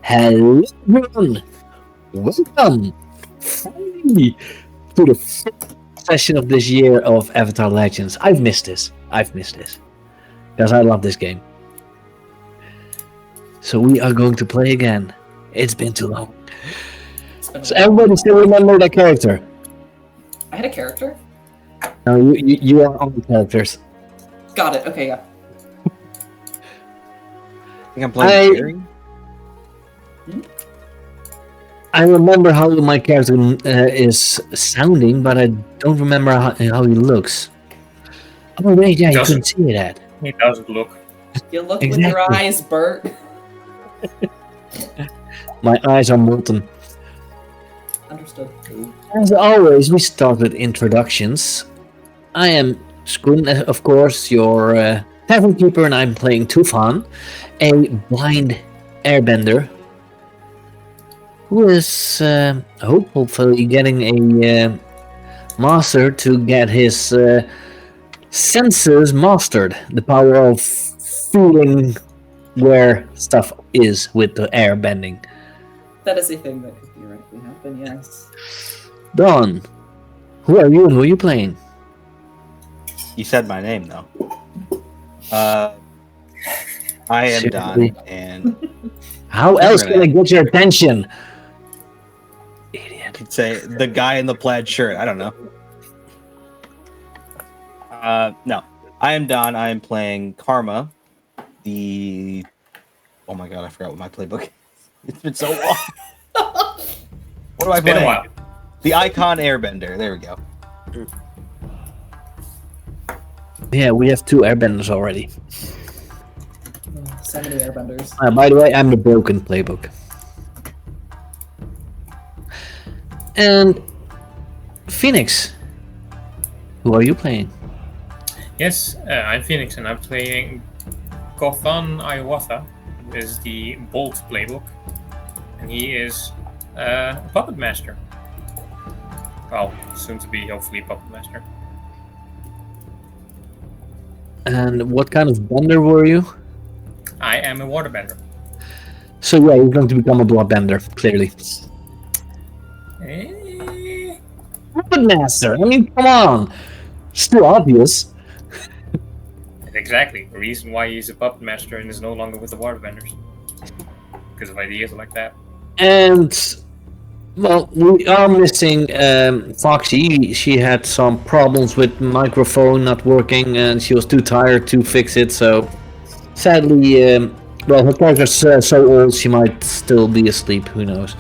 Hello, everyone. Welcome finally to the first session of this year of Avatar Legends. I've missed this. Because I love this game. So we are going to play again. It's been too long. So everybody still remember that character? I had a character? No, you are on the characters. Got it. Okay, yeah. I think I'm playing Jerry. I remember how my character is sounding, but I don't remember how he looks. Oh wait, yeah, you couldn't see that. He doesn't look. You look with your eyes, Bert. My eyes are molten. Understood. As always, we start with introductions. I am Skun, of course, your tavern keeper, and I'm playing Tufan, a blind airbender who is hopefully getting a master to get his senses mastered. The power of feeling where stuff is with the airbending. That is a thing that could theoretically happen, yes. Don, who are you and who are you playing? You said my name though. I am Seriously? Don, and How else can I get your attention? I Idiot. could say the guy in the plaid shirt. I don't know. No, I am Don. I am playing Karma. Oh my god, I forgot what my playbook is. It's been so long. What do I It's been play? a while. The Icon Airbender. There we go. Yeah, we have 2 airbenders already. So many airbenders. By the way, I'm the broken playbook. And Phoenix, who are you playing? Yes, I'm Phoenix and I'm playing Kothan Iwatha. This is the Bolt playbook. And he is a puppet master. Well, soon to be hopefully a puppet master. And what kind of bender were you? I am a waterbender. So yeah, you're going to become a bloodbender, clearly. Eh, Puppet master. I mean, come on. Still obvious. exactly. The reason why he's a puppet master and is no longer with the waterbenders. Because of ideas like that. And well, we are missing Foxy. She had some problems with microphone not working, and she was too tired to fix it. So sadly, well, her character's so old she might still be asleep. Who knows?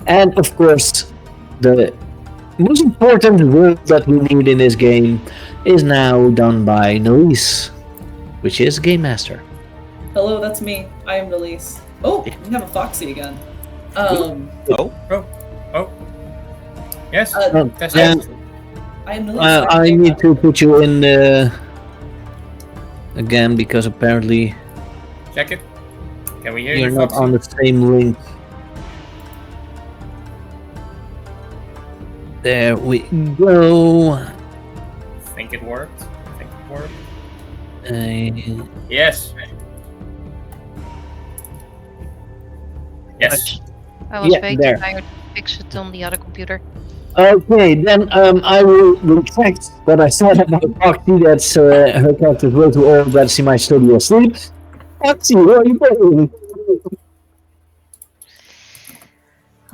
And of course, the most important work that we need in this game is now done by Noise, which is Game Master. Hello, that's me. I am Delise. Oh, we have a Foxy again. Oh, Oh. Yes, that's and it. I am Delise. I need to put you in the again because apparently Check it. Can we hear you're you, not Foxy? on the same link. There we go. I think it worked. Yes. Yes. I was Yeah, way there. too tired to fix it on the other computer. Okay, then I will retract what I said about Foxy. That's her character is way too old that she might still be asleep. Foxy, who are you playing?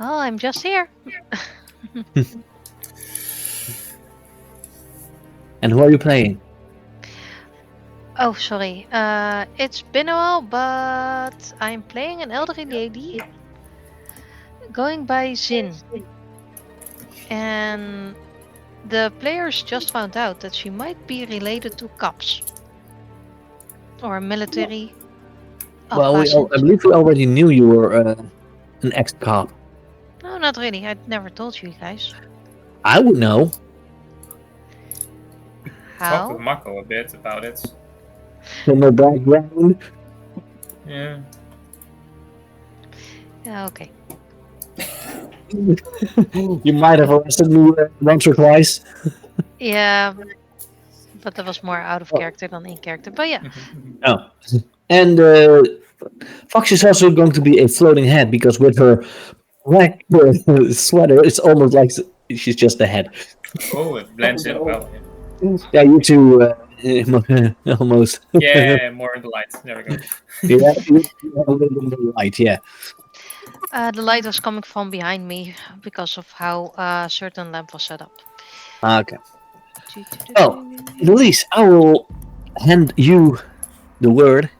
Oh, I'm just here. And who are you playing? Oh, sorry. It's been a while, but I'm playing an elderly lady going by Zin. And the players just found out that she might be related to cops. Or military. Well, I believe we already knew you were an ex-cop. No, not really. I'd never told you guys. I would know. Talked with How? Mako a bit about it. From her background. Yeah. Yeah, okay. You might have arrested me once or twice. Yeah, but that was more out of character than in character. But yeah, Oh. And Fox is also going to be a floating head because with her black sweater, it's almost like she's just a head. Oh, it blends in well. Yeah, you two almost. Yeah, more in the light. There we go. Yeah, you have a little bit of light. Yeah. The light was coming from behind me because of how a certain lamp was set up. Okay. Well, Elise, I will hand you the word.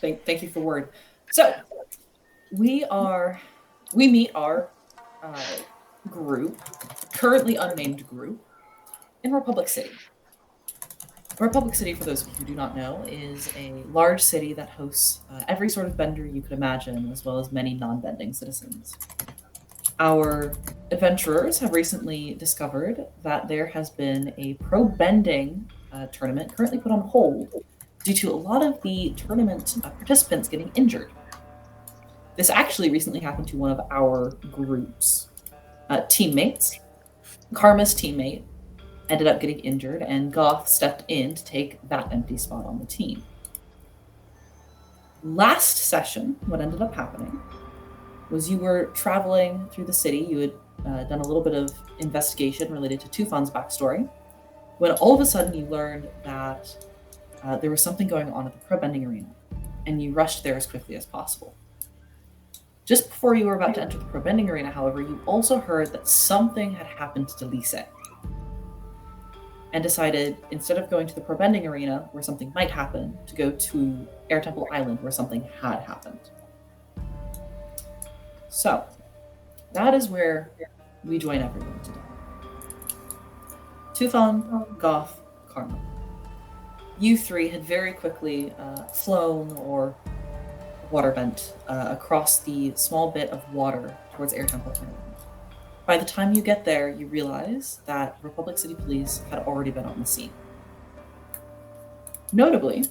Thank you for word. So we meet our group, currently unnamed group, in Republic City. Republic City, for those of you who do not know, is a large city that hosts every sort of bender you could imagine, as well as many non-bending citizens. Our adventurers have recently discovered that there has been a pro-bending tournament currently put on hold due to a lot of the tournament participants getting injured. This actually recently happened to one of our group's teammates. Karma's teammate ended up getting injured, and Goth stepped in to take that empty spot on the team. Last session, what ended up happening was you were traveling through the city. You had done a little bit of investigation related to Tufan's backstory, when all of a sudden you learned that there was something going on at the pro-bending arena, and you rushed there as quickly as possible. Just before you were about to enter the pro-bending arena, however, you also heard that something had happened to Lise, and decided, instead of going to the pro-bending arena where something might happen, to go to Air Temple Island where something had happened. So, that is where we join everyone today. Tufan, Goth, Karma. You three had very quickly flown or waterbent across the small bit of water towards Air Temple Island. By the time you get there, you realize that Republic City Police had already been on the scene. Notably,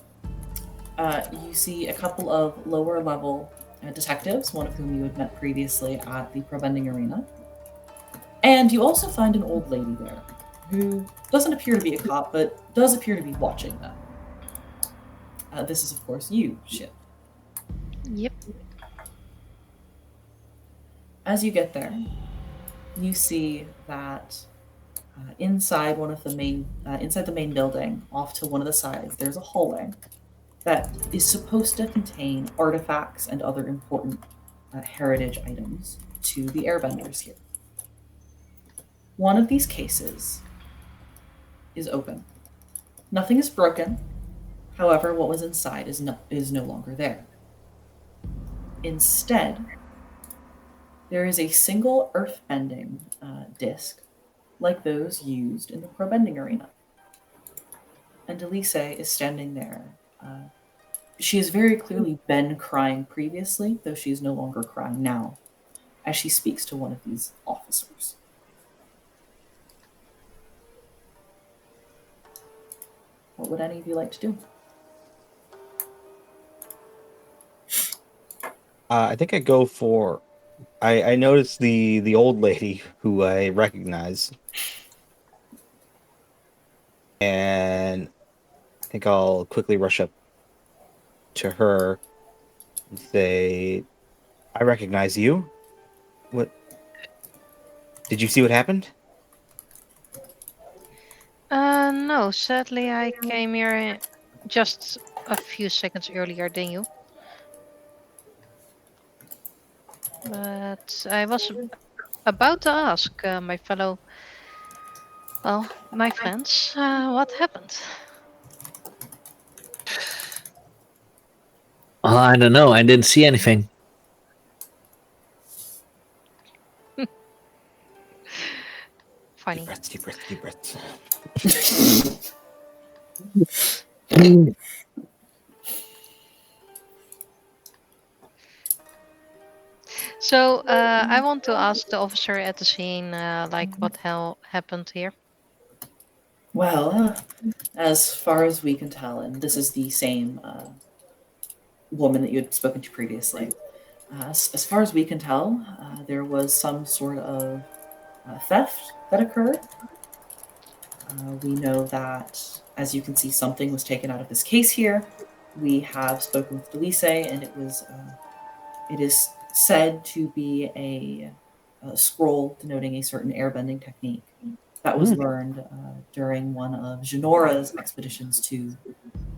you see a couple of lower level detectives, one of whom you had met previously at the pro-bending arena. And you also find an old lady there, who doesn't appear to be a cop, but does appear to be watching them. This is, of course, you, Ship. Yep. As you get there, you see that inside the main building, off to one of the sides, there's a hallway that is supposed to contain artifacts and other important heritage items to the airbenders here. One of these cases is open. Nothing is broken. However, what was inside is no longer there. Instead, there is a single earthbending disc, like those used in the pro-bending arena. And Elise is standing there. She has very clearly been crying previously, though she is no longer crying now, as she speaks to one of these officers. What would any of you like to do? I think I go for. I noticed the old lady who I recognize, and I think I'll quickly rush up to her and say, "I recognize you. What? Did you see what happened?" No, sadly I came here just a few seconds earlier than you. But I was about to ask my friends, what happened? I don't know. I didn't see anything. Funny. Deep breaths. So I want to ask the officer at the scene, what hell happened here? Well, as far as we can tell, and this is the same woman that you had spoken to previously, as far as we can tell, there was some sort of theft that occurred. We know that As you can see, something was taken out of this case here. We have spoken with Delise, and it is said to be a scroll denoting a certain airbending technique that was learned during one of Janora's expeditions to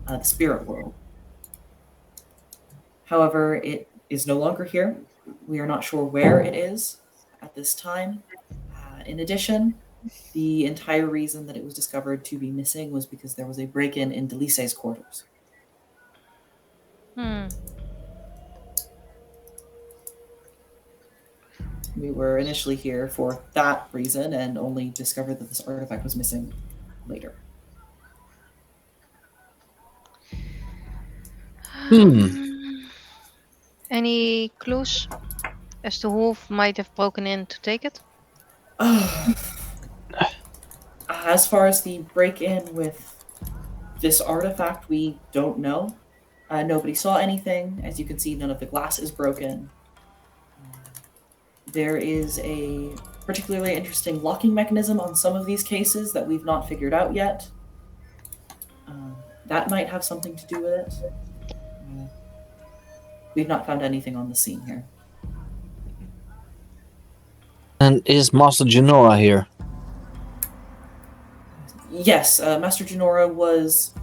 the spirit world. However, it is no longer here. We are not sure where it is at this time. In addition, the entire reason that it was discovered to be missing was because there was a break-in in Delise's quarters. We were initially here for that reason and only discovered that this artifact was missing later. Any clues as to who might have broken in to take it? As far as the break-in with this artifact, we don't know. Nobody saw anything. As you can see, none of the glass is broken. There is a particularly interesting locking mechanism on some of these cases that we've not figured out yet. That might have something to do with it. We've not found anything on the scene here. And is Master Janora here? Yes, Master Janora was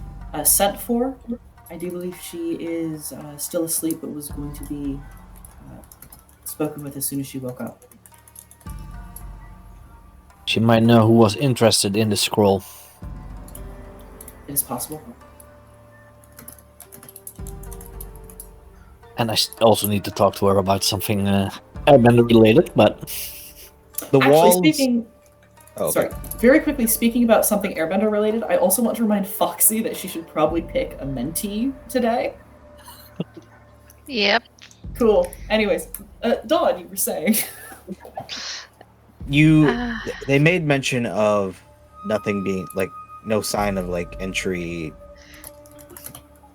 sent for. I do believe she is still asleep, but was going to be spoken with as soon as she woke up. She might know who was interested in the scroll. It is possible. And I also need to talk to her about something Airbender related, but... The Actually, walls. speaking... Oh, okay. Sorry. Very quickly, speaking about something Airbender related, I also want to remind Foxy that she should probably pick a mentee today. Yep. Cool. Anyways, Dawn, you were saying. They made mention of nothing being like no sign of like entry,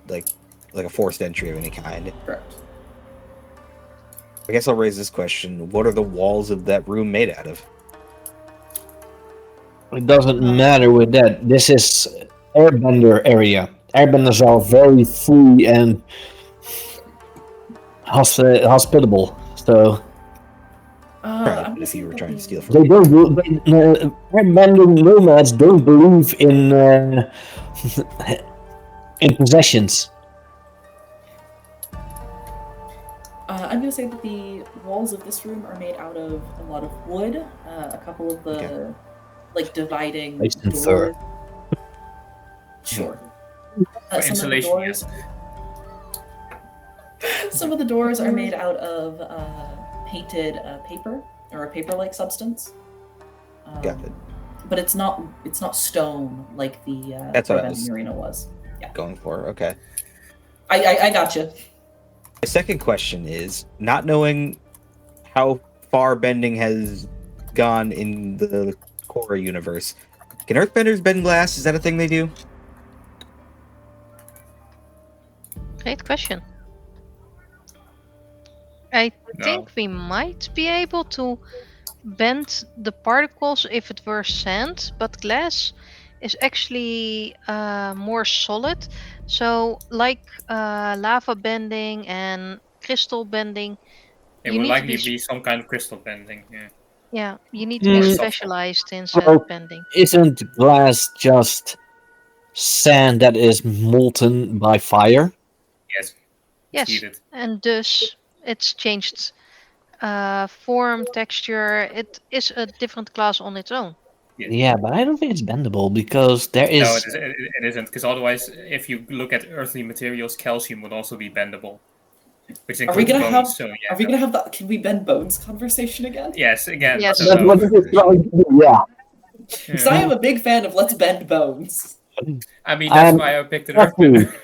like a forced entry of any kind. Correct. I guess I'll raise this question: what are the walls of that room made out of? It doesn't matter with that. This is Airbender area. Airbenders are very free and hospitable. So I'm If you were trying to steal from they me. don't. Airbender nomads don't believe in in possessions. I'm going to say that the walls of this room are made out of a lot of wood. A couple of the dividing Nice and doors. fur. Sure. For Some of the insulation, doors. Some of the doors are made out of painted paper or a paper-like substance. Got it. But it's not stone like the That's what I Airbending was- arena was. Going for okay. I gotcha. My second question is not knowing how far bending has gone in the Korra universe. Can Earthbenders bend glass? Is that a thing they do? Great question. I No. think we might be able to bend the particles if it were sand, but glass is actually more solid. So, like lava bending and crystal bending, It you will need to likely be be some kind of crystal bending. Yeah. you need to be Mm. specialized in sand Well, bending. Isn't glass just sand that is molten by fire? Yes. Yes, Heated. and thus it's changed form, texture. It is a different class on its own. Yeah, but I don't think it's bendable because there is. No, it isn't. Because otherwise, if you look at earthly materials, calcium would also be bendable. Which Are we includes gonna bones. have? So yeah. Are we gonna have that? Can we bend bones conversation again? Yes, again. Yes. So That's no. what it is trying to do, yeah. Because I am a big fan of let's bend bones. I mean, that's Um, why I picked an trust me. earthbender.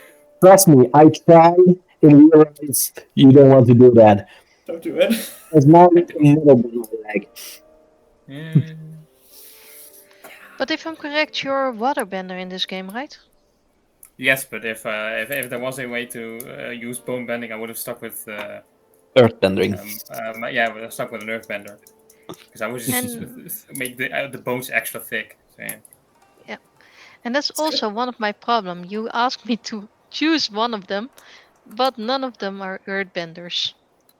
Trust me, I try and realize you don't want to do that. Don't do it. It's not middle leg. Yeah. But if I'm correct, you're a waterbender in this game, right? Yes, but if there was a way to use bone bending, I would have stuck with Earthbending. I would have stuck with an earthbender because I would just And- make the bones extra thick. So, yeah. And that's also one of my problem. You asked me to choose one of them, but none of them are earthbenders.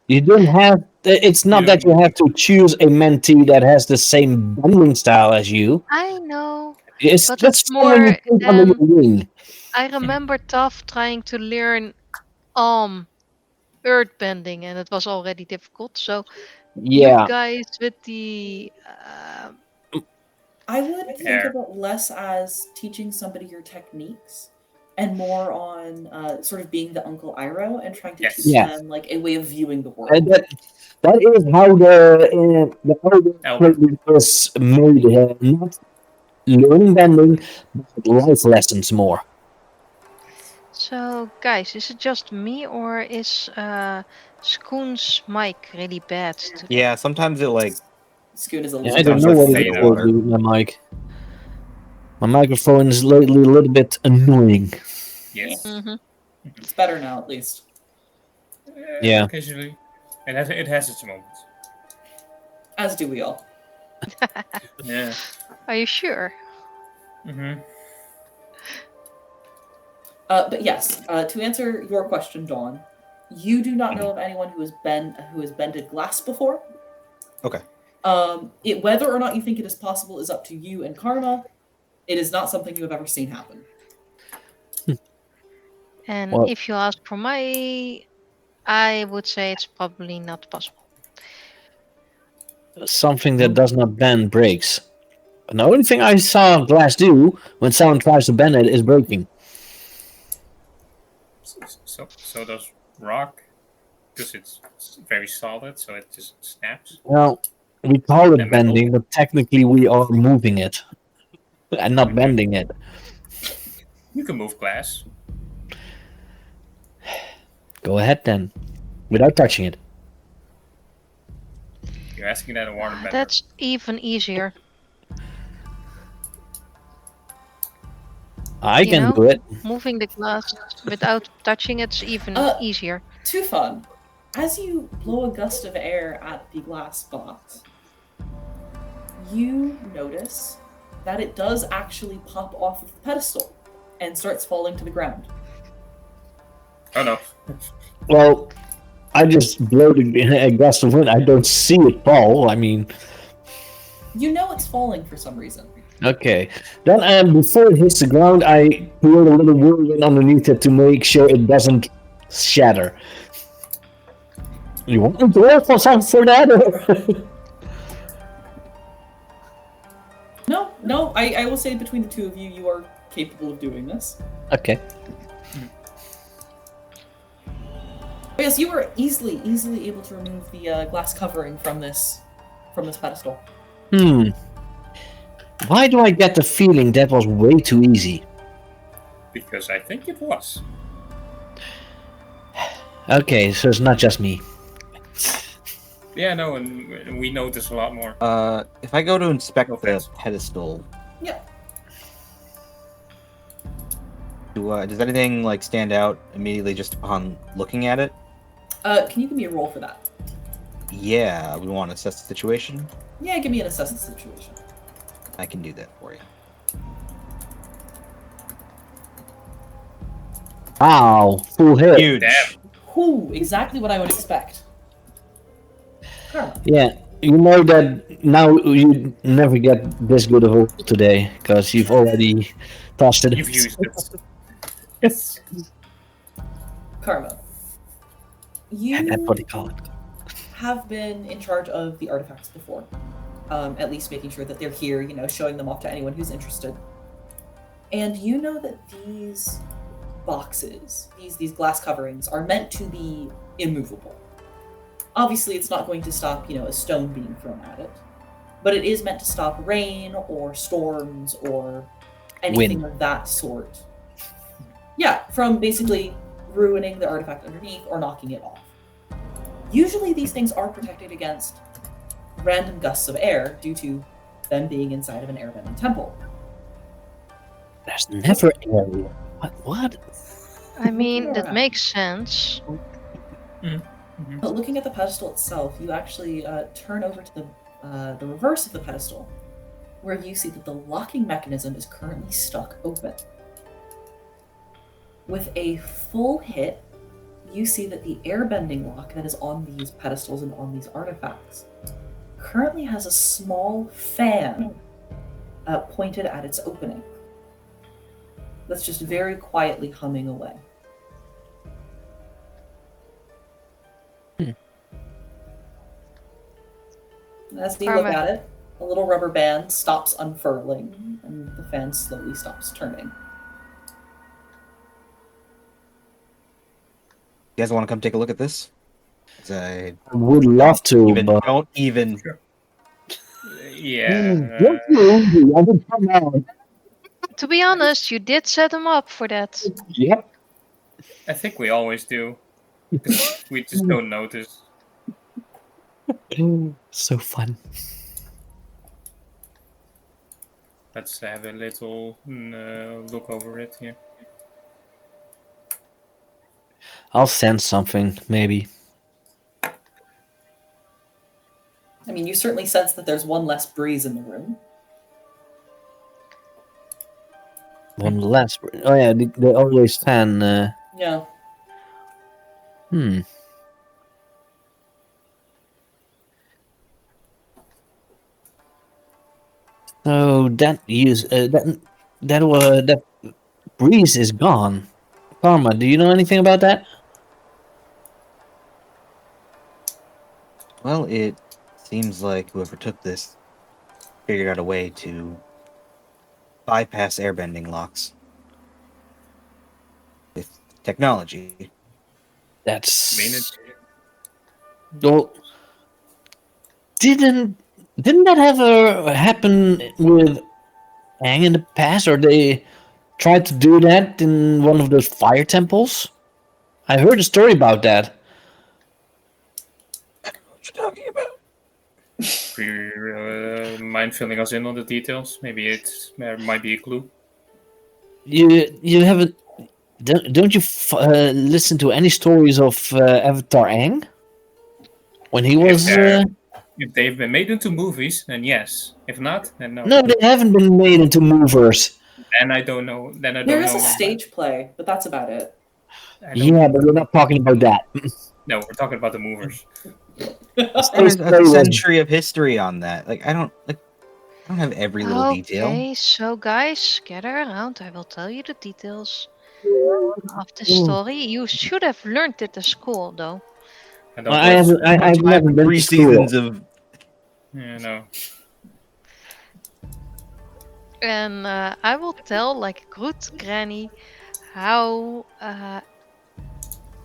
You don't have. It's not that you have to choose a mentee that has the same bending style as you. I know, It's but just it's someone you more. take under your wing. I remember Tough trying to learn earthbending, and it was already difficult. So you Yeah, guys with the I would think Yeah. of it less as teaching somebody your techniques and more on sort of being the Uncle Iroh and trying to Yes. teach Yes. them like a way of viewing the world. that is how the Elder. Elder is made. Not learning bending, but life lessons more. So, guys, is it just me or is Schoon's mic really bad today? Yeah, sometimes it like Scoon is a Yeah, little I don't Sometimes know I what fade it is out. with my mic. My microphone is lately a little bit annoying. Yes. Mm-hmm. It's better now, at least. Yeah. Occasionally, it has its moments. As do we all. Yeah. Are you sure? Mm-hmm. But yes, to answer your question, Dawn, you do not know of anyone who has bended glass before. Okay. Whether or not you think it is possible is up to you and Karma. It is not something you have ever seen happen. And Well- if you ask for I would say it's probably not possible. Something that does not bend breaks. The only thing I saw glass do when someone tries to bend it is breaking. So does rock, because it's very solid, so it just snaps. Well, we call it And metal. bending, but technically we are moving it and not Okay. bending it. You can move glass. Go ahead then, without touching it. You're asking that a water member. That's even easier. I You can know? do it. Moving the glass without touching it's even easier. Too fun. As you blow a gust of air at the glass box, you notice that it does actually pop off of the pedestal and starts falling to the ground. Oh no. Well, I just blow a gust of wind. I don't see it fall. I mean, You know it's falling for some reason. okay. Then before it hits the ground, I put a little whirlwind underneath it to make sure it doesn't shatter. You want me to roll for something for that? Or? No, I will say between the two of you, you are capable of doing this. Okay. But yes, you were easily able to remove the glass covering from this pedestal. Why do I get the feeling that was way too easy? Because I think it was. Okay, so it's not just me. Yeah, no, and we notice a lot more. If I go to inspect No the offense. pedestal, Yeah. does anything like stand out immediately just upon looking at it? Can you give me a roll for that? Yeah, we want to assess the situation. Yeah, give me an assess the situation. I can do that for you. Wow, full hit. Huge. Damn. Whew, exactly what I would expect. Karma. Yeah, you know that now you never get this good of a roll today because you've already tossed it. You've used it. Yes. Karma. Yeah, that's You what they call it. have been in charge of the artifacts before. At least making sure that they're here, showing them off to anyone who's interested. And you know that these boxes, these glass coverings, are meant to be immovable. Obviously, it's not going to stop, a stone being thrown at it. But it is meant to stop rain or storms or anything of that sort. Yeah, from basically ruining the artifact underneath or knocking it off. Usually these things are protected against random gusts of air due to them being inside of an airbending temple. There's never area. What? I mean, that Yeah. makes sense. But looking at the pedestal itself, you actually turn over to the reverse of the pedestal, where you see that the locking mechanism is currently stuck open. With a full hit, you see that the airbending lock that is on these pedestals and on these artifacts currently has a small fan pointed at its opening that's just very quietly humming away. As you look at it, a little rubber band stops unfurling and the fan slowly stops turning. You guys want to come take a look at this? 'Cause I I would love to, even but don't even. Yeah. don't be easy. I would come out. To be honest, you did set him up for that. Yep. I think we always do. 'Cause we just don't notice. So fun. Let's have a little look over it here. I'll sense something, maybe. I mean, you certainly sense that there's one less breeze in the room. One less. Oh yeah, they always fan. Yeah. So that breeze is gone. Karma, do you know anything about that? Well, it seems like whoever took this figured out a way to bypass airbending locks with technology. That's. I mean, it, Well, didn't that ever happen with Aang in the past, or they tried to do that in one of those fire temples? I heard a story about that. What you talking about? mind filling us in on the details? Maybe there might be a clue. You haven't. Don't you listen to any stories of Avatar Aang? When he was. If they've been made into movies, then yes. If not, then no. No, they haven't been made into movers. Then I don't know. Then I don't There know. is a stage play, but that's about it. Yeah, but we're not talking about that. No, we're talking about the movers. There's a century of history on that. Like I don't have every little detail. Okay, so guys, gather around. I will tell you the details of the story. You should have learned it at school, though. I've never been 3 to school. seasons of. Yeah, no. And I will tell, like a good granny, how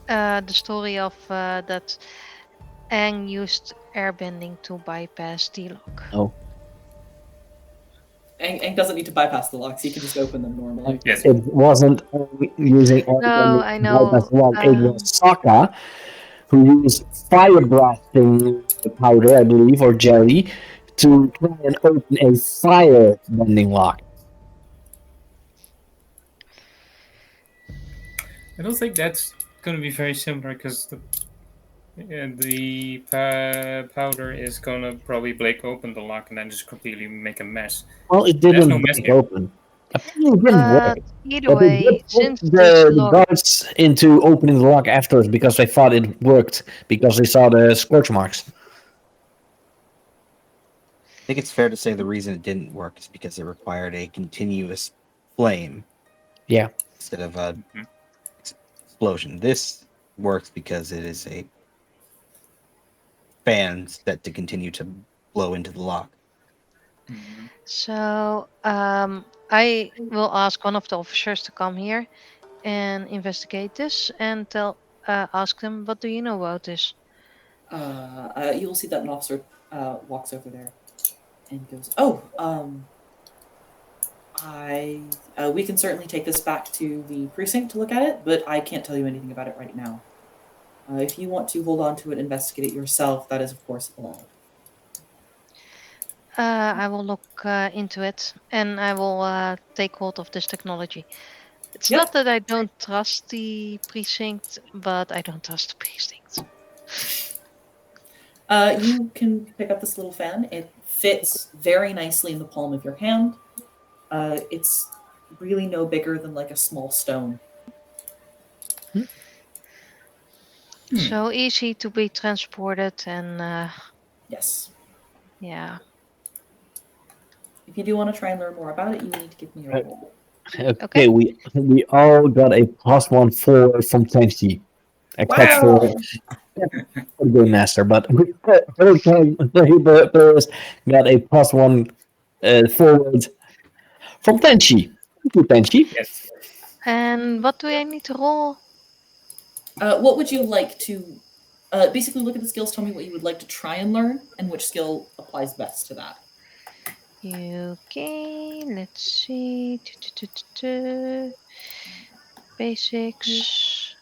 the story of that Aang used airbending to bypass the lock. Oh. Aang doesn't need to bypass the locks, he can just open them normally. Yes. It wasn't using No, I know, bypass lock. It was Sokka who used fire blasting powder, I believe, or jelly, to try and open a fire bending lock. I don't think that's going to be very similar because the powder is going to probably break open the lock and then just completely make a mess. Well, it There's didn't no mess break here. open. Apparently, it didn't work. Either But they way, did since put this the lock, guards into opening the lock afterwards because they thought it worked because they saw the scorch marks. I think it's fair to say the reason it didn't work is because it required a continuous flame. Yeah. Instead of a explosion. This works because it is a fan set to continue to blow into the lock. so I will ask one of the officers to come here and investigate this and ask them, what do you know about this? You will see that an officer walks over there and goes, we can certainly take this back to the precinct to look at it, but I can't tell you anything about it right now. If you want to hold on to it, investigate it yourself, that is of course allowed. I will look into it and I will take hold of this technology. It's Yep. not that I don't trust the precinct, but I don't trust the precinct. You can pick up this little fan. It fits very nicely in the palm of your hand. It's really no bigger than like a small stone. So easy to be transported and Yes. yeah. If you do want to try and learn more about it, you need to give me a roll. Okay, we all got a +1 forward from Tenchi, except for the game master. But players got a +1 forward from Tenchi. Thank you, Tenchi. Yes. And what do I need to roll? What would you like to basically look at the skills, tell me what you would like to try and learn, and which skill applies best to that. Okay, let's see. Basics.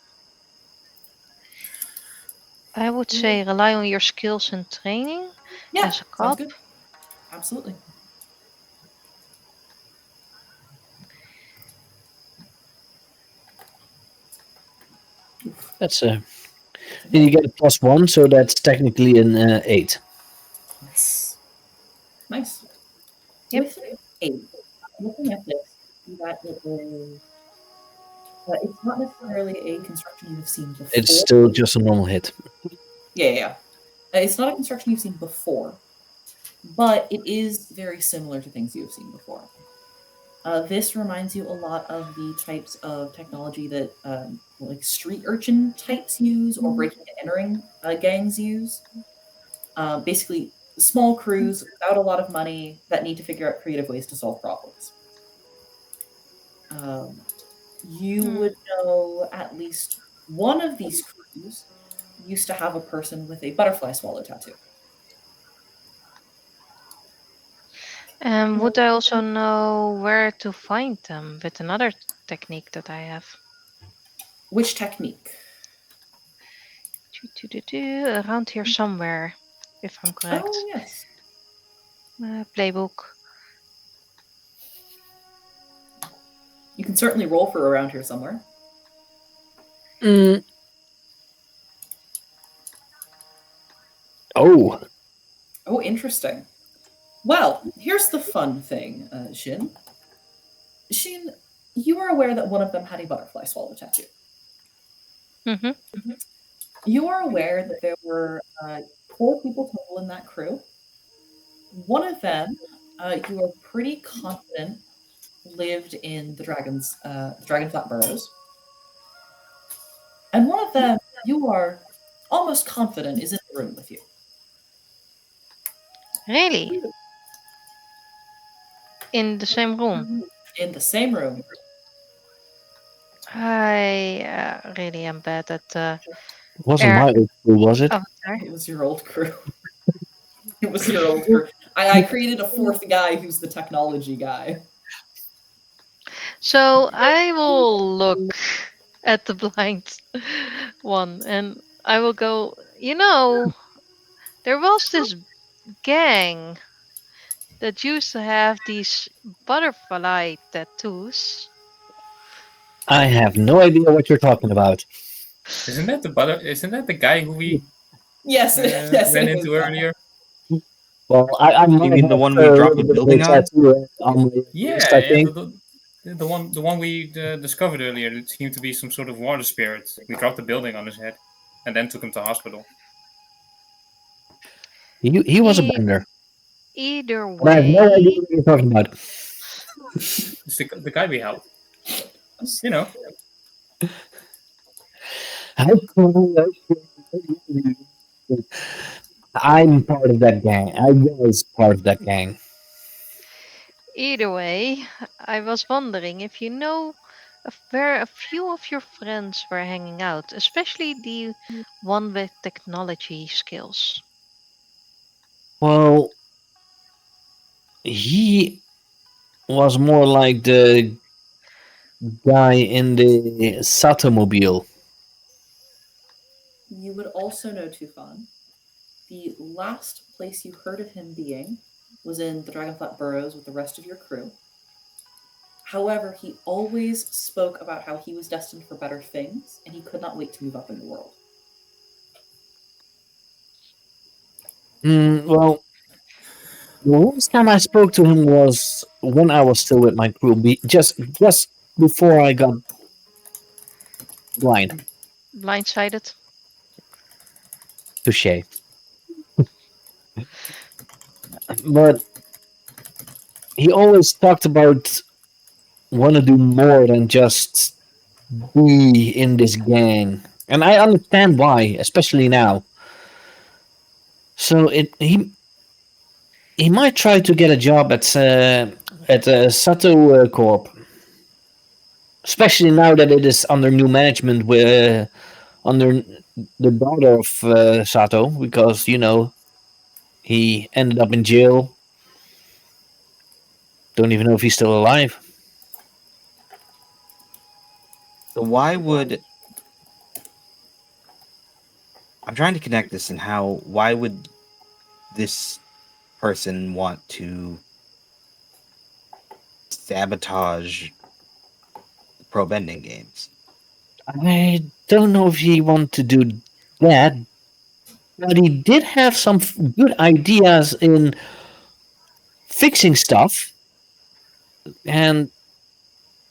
I would say rely on your skills and training Yeah, as a sounds cop. good. Absolutely. That's you get a +1, so that's technically an 8. Nice. Nice. Yep. With an 8, looking at this, that it is. It's not necessarily a construction you've seen before. It's still just a normal hit. Yeah. It's not a construction you've seen before, but it is very similar to things you've seen before. This reminds you a lot of the types of technology that like street urchin types use or breaking and entering gangs use. Basically, small crews without a lot of money that need to figure out creative ways to solve problems. You would know at least one of these crews used to have a person with a butterfly swallow tattoo. And would I also know where to find them with another technique that I have? Which technique? Around here somewhere, if I'm correct. Oh, yes. Playbook. You can certainly roll for around here somewhere. Oh. Oh, interesting. Well, here's the fun thing, Shin. Shin, you are aware that one of them had a butterfly swallow tattoo. Mm-hmm. You are aware that there were 4 people total in that crew. One of them, you are pretty confident, lived in the Dragonflat Burrows. And one of them, you are almost confident, is in the room with you. Really? In the same room? In the same room. I really am bad at It wasn't my old crew, was it? Avatar. It was your old crew. It was your old crew. I created a 4th guy who's the technology guy. So I will look at the blind one and I will go, there was this gang that used to have these butterfly tattoos. I have no idea what you're talking about. Isn't that the guy who we Yes, yes, ran it into is. earlier? Well, I You mean the one we dropped the building on? Yeah, I think. The one we discovered earlier. It seemed to be some sort of water spirit. We dropped the building on his head, and then took him to hospital. He was a bender. Either But I have no way, idea what you're talking about. It's the guy we helped. You know. I'm part of that gang. I was part of that gang. I was wondering if you know where a few of your friends were hanging out, especially the one with technology skills. Well, he was more like the guy in the Satomobile. You would also know Tufan. The last place you heard of him being was in the Dragonflat Burrows with the rest of your crew. However, he always spoke about how he was destined for better things, and he could not wait to move up in the world. Well, the last time I spoke to him was when I was still with my crew, just before I got blind. Blindsided. Touche. But he always talked about want to do more than just be in this gang, and I understand why, especially now. So he might try to get a job at Sato Corp, especially now that it is under new management with under the daughter of Sato, because he ended up in jail. Don't even know if he's still alive. So why would I'm trying to connect this and why would this person want to sabotage pro bending games? I don't know if he want to do that, but he did have some good ideas in fixing stuff, and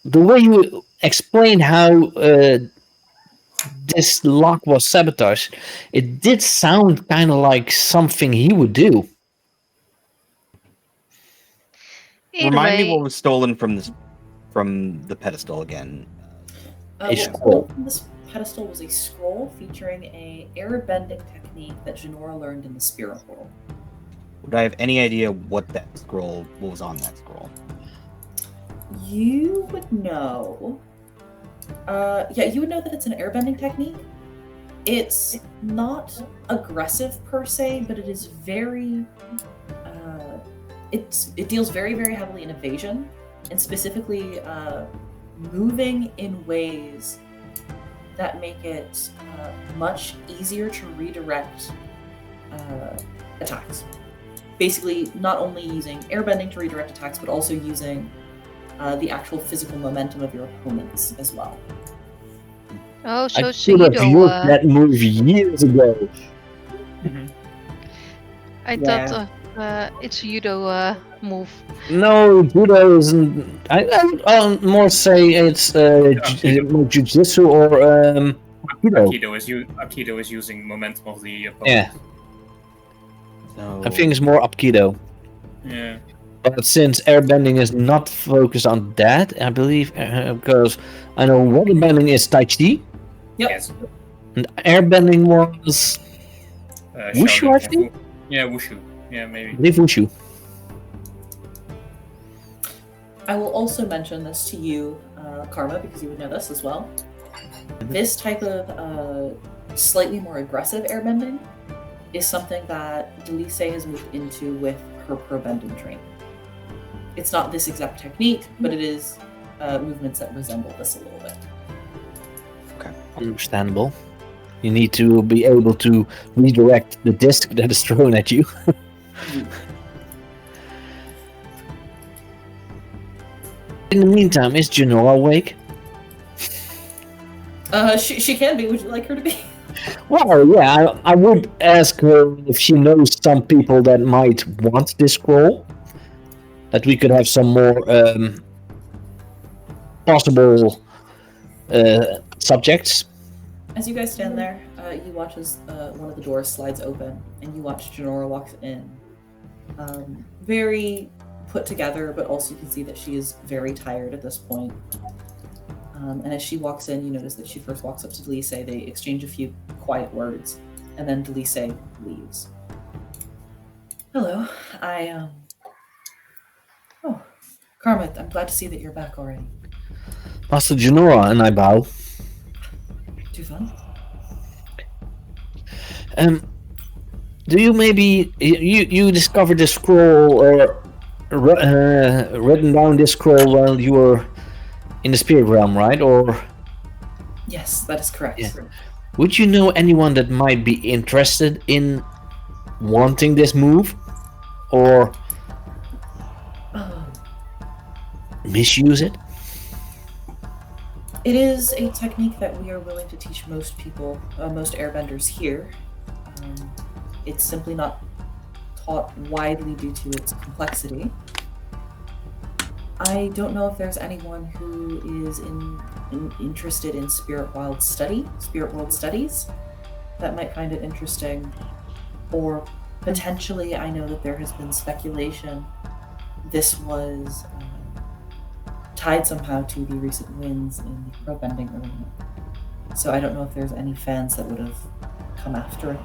the way you explained how this lock was sabotaged, it did sound kind of like something he would do. Either Remind me way, what was stolen from the pedestal again. A What scroll. was on this pedestal was a scroll featuring a airbending technique that Janora learned in the spirit world. Would I have any idea what was on that scroll? You would know. You would know that it's an airbending technique. It's not aggressive per se, but it is very. It deals very, very heavily in evasion, and specifically moving in ways that make it much easier to redirect attacks. Basically, not only using airbending to redirect attacks, but also using the actual physical momentum of your opponents as well. oh, so I should have Seido, used that move years ago. I Yeah. thought it's a judo move. No, judo isn't. I'll more say it's more jujitsu or judo. Aikido is using momentum of the opponent. Yeah, So I think it's more Aikido. Yeah. But since airbending is not focused on that, I believe, because I know waterbending is Tai Chi, Yep. Yes. and airbending was Wushu, Shaolin I think? Kung Fu. Yeah, Wushu. Yeah, maybe. I believe Wushu. I will also mention this to you, Karma, because you would know this as well. This type of slightly more aggressive airbending is something that Delise has moved into with her pro bending training. It's not this exact technique, but it is movements that resemble this a little bit. Understandable. You need to be able to redirect the disc that is thrown at you. In the meantime, is Janora awake? She can be. Would you like her to be? Well, yeah, I would ask her if she knows some people that might want this scroll. That we could have some more possible subjects. As you guys stand there, you watch as one of the doors slides open, and you watch Janora walks in. Very put together, but also you can see that she is very tired at this point. And as she walks in, you notice that she first walks up to Delise. They exchange a few quiet words, and then Delise leaves. Hello, Oh, Karma, I'm glad to see that you're back already. Master Janora, and I bow. Too fun? Do you maybe you discovered this scroll or written down this scroll while you were in the spirit realm, right? Or Yes, that is correct. Yeah. would you know anyone that might be interested in wanting this move or misuse it? It is a technique that we are willing to teach most people, most airbenders here. It's simply not taught widely due to its complexity. I don't know if there's anyone who is interested in spirit world studies that might find it interesting, or potentially I know that there has been speculation this was tied somehow to the recent wins in the pro bending arena. So I don't know if there's any fans that would have come after it.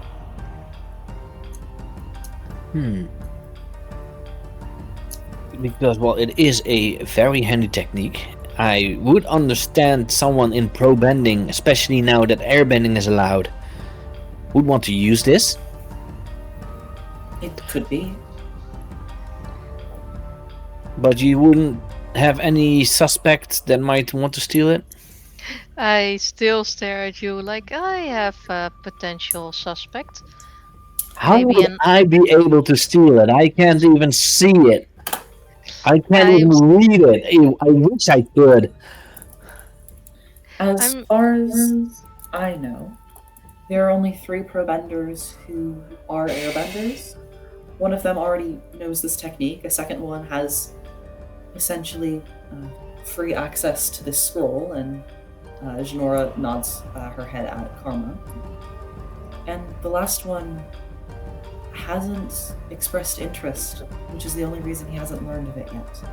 Because, well, it is a very handy technique. I would understand someone in pro bending, especially now that airbending is allowed, would want to use this. It could be. But you wouldn't have any suspect that might want to steal it? I still stare at you like I have a potential suspect. How Maybe would an- I be able to steal it? I can't even see it. I can't I'm- even read it. I wish I could. As I'm- far as I know, there are only 3 pro benders who are airbenders. One of them already knows this technique. A second one has essentially free access to this scroll, and Janora nods her head at Karma. And the last one hasn't expressed interest, which is the only reason he hasn't learned of it yet.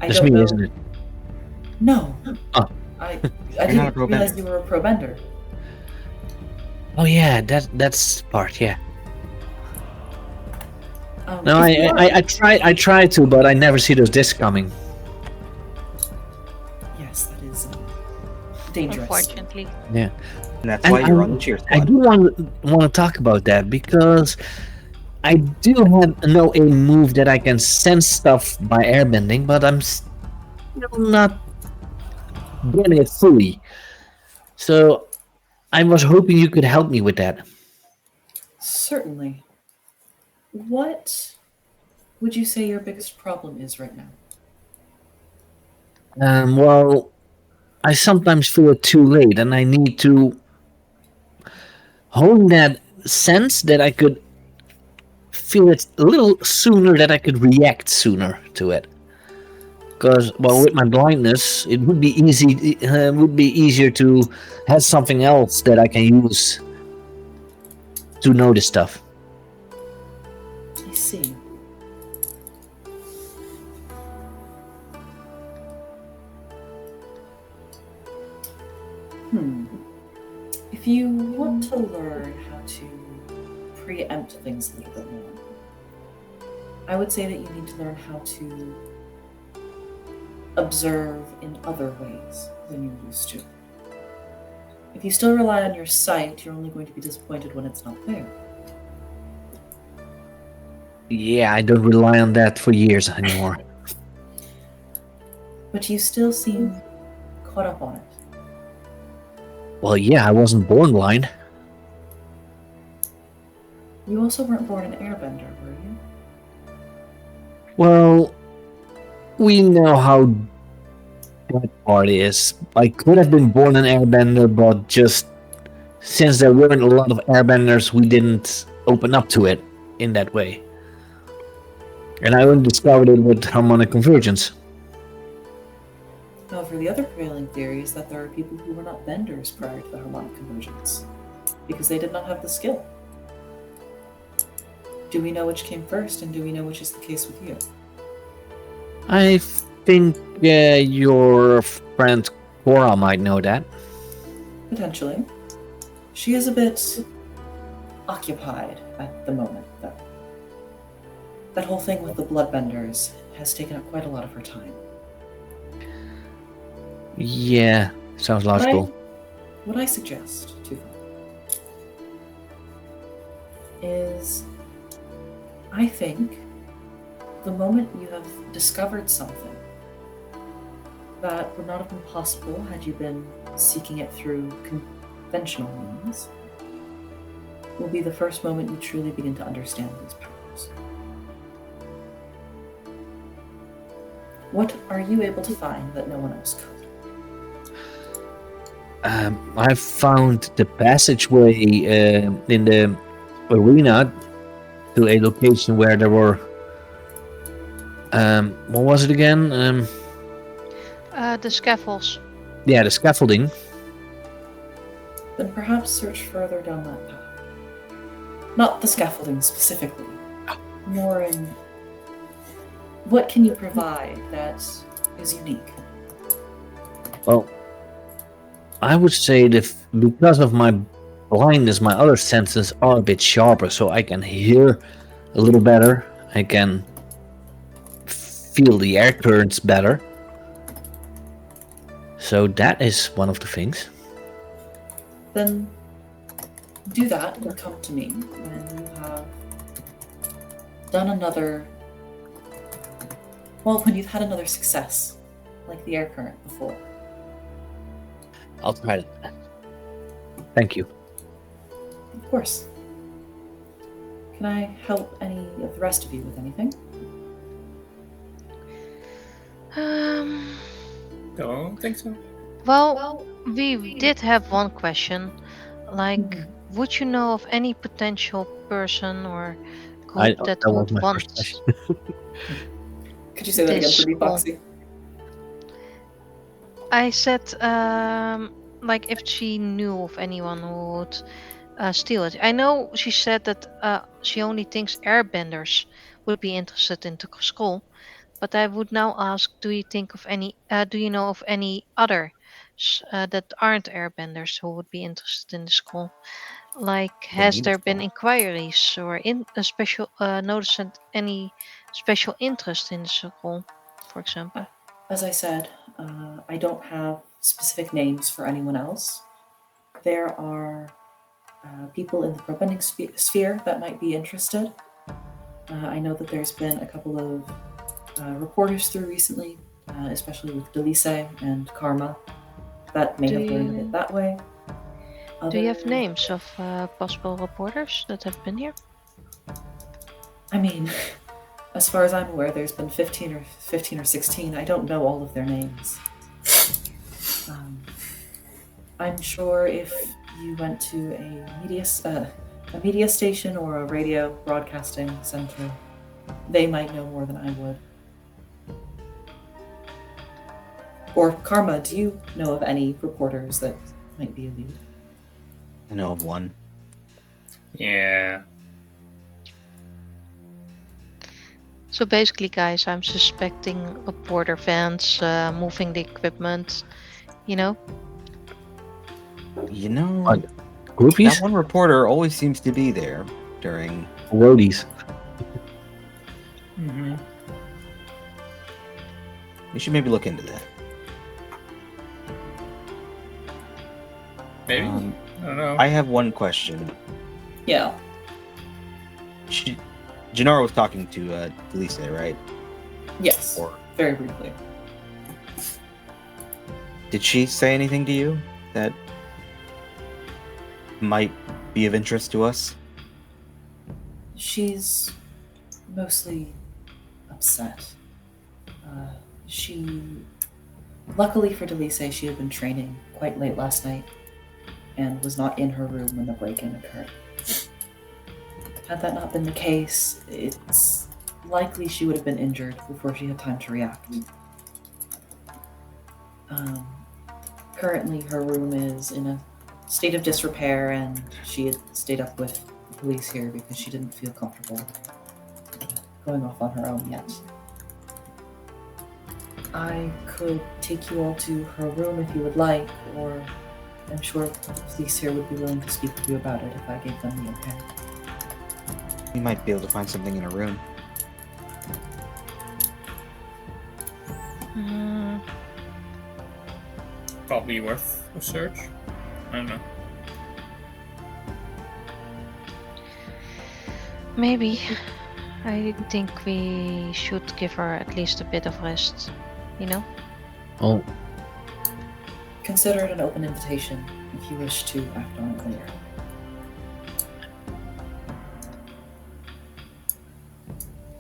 I That's don't me, know. isn't it? No. Oh. I not a didn't pro realize bender. you were a pro bender. Oh yeah, that's part. Yeah. No, if you are- I try to, but I never see those discs coming. Yes, that is dangerous. Unfortunately. And that's And why you're I- on the cheer I squad. do want to talk about that because I do know a move that I can sense stuff by airbending, but I'm still not getting it fully. So I was hoping you could help me with that. Certainly. What would you say your biggest problem is right now? Well, I sometimes feel it too late, and I need to hone that sense that I could feel it a little sooner, that I could react sooner to it. Because, well, with my blindness, it would be easier to have something else that I can use to notice stuff. I see. If you want to learn how to preempt things a little bit more, I would say that you need to learn how to observe in other ways than you used to. If you still rely on your sight, you're only going to be disappointed when it's not there. Yeah, I don't rely on that for years anymore. But you still seem caught up on it. Well, yeah, I wasn't born blind. You also weren't born an airbender, were you? Well, we know how that part is. I could have been born an airbender, but just since there weren't a lot of airbenders, we didn't open up to it in that way. And I only discovered it with harmonic convergence. However, the other prevailing theory is that there are people who were not benders prior to the harmonic convergence, because they did not have the skill. Do we know which came first, and do we know which is the case with you? I think your friend Cora might know that. Potentially. She is a bit occupied at the moment, though. That whole thing with the bloodbenders has taken up quite a lot of her time. Yeah, sounds logical. What I suggest to them is, I think the moment you have discovered something that would not have been possible had you been seeking it through conventional means, will be the first moment you truly begin to understand these powers. What are you able to find that no one else could? I found the passageway in the arena to a location where there were. What was it again? The scaffolds. Yeah, the scaffolding. Then perhaps search further down that path. Not the scaffolding specifically. More in what can you provide that is unique? Well, I would say that because of my blindness, my other senses are a bit sharper, so I can hear a little better. I can feel the air currents better. So that is one of the things. Then do that and come to me when you have done another. Well, when you've had another success, like the air current before. I'll try that. Thank you. Of course. Can I help any of the rest of you with anything? Don't think so. Well, we did have one question. Like, would you know of any potential person or group that that was would my want first question. Could you say that again This for me, school. Foxy? I said, like, if she knew of anyone who would steal it. I know she said that she only thinks airbenders would be interested in the school, but I would now ask: do you think of any? Do you know of any other that aren't airbenders who would be interested in the school? Like, has need there a been school. inquiries or in a special noticed any special interest in the school, for example? As I said, I don't have specific names for anyone else. There are people in the probending sphere that might be interested. I know that there's been a couple of reporters through recently, especially with Delise and Karma, that may Do have learned of you- it that way. Do you have Other- names of possible reporters that have been here? I mean, as far as I'm aware, there's been 15 or 16. I don't know all of their names. I'm sure if you went to a media station or a radio broadcasting center, they might know more than I would. Or Karma, do you know of any reporters that might be a lead? I know of one. Yeah. So basically, guys, I'm suspecting reporter vans moving the equipment. You know, You know, Uh, Groupies? that one reporter always seems to be there during. Roadies. Mm-hmm. We should maybe look into that. Maybe. Um, I don't know. I have one question. Yeah. Janara was talking to Delise, right? Yes. Or Very briefly. did she say anything to you that might be of interest to us? She's mostly upset. Luckily for Delise, she had been training quite late last night and was not in her room when the break-in occurred. Had that not been the case, it's likely she would have been injured before she had time to react. Currently, her room is in a state of disrepair, and she had stayed up with the police here because she didn't feel comfortable going off on her own yet. I could take you all to her room if you would like, or I'm sure the police here would be willing to speak with you about it if I gave them the okay. We might be able to find something in her room. Mm, Probably worth a search. I don't know. maybe. I think we should give her at least a bit of rest. You know. Oh, Consider it an open invitation if you wish to act on it later.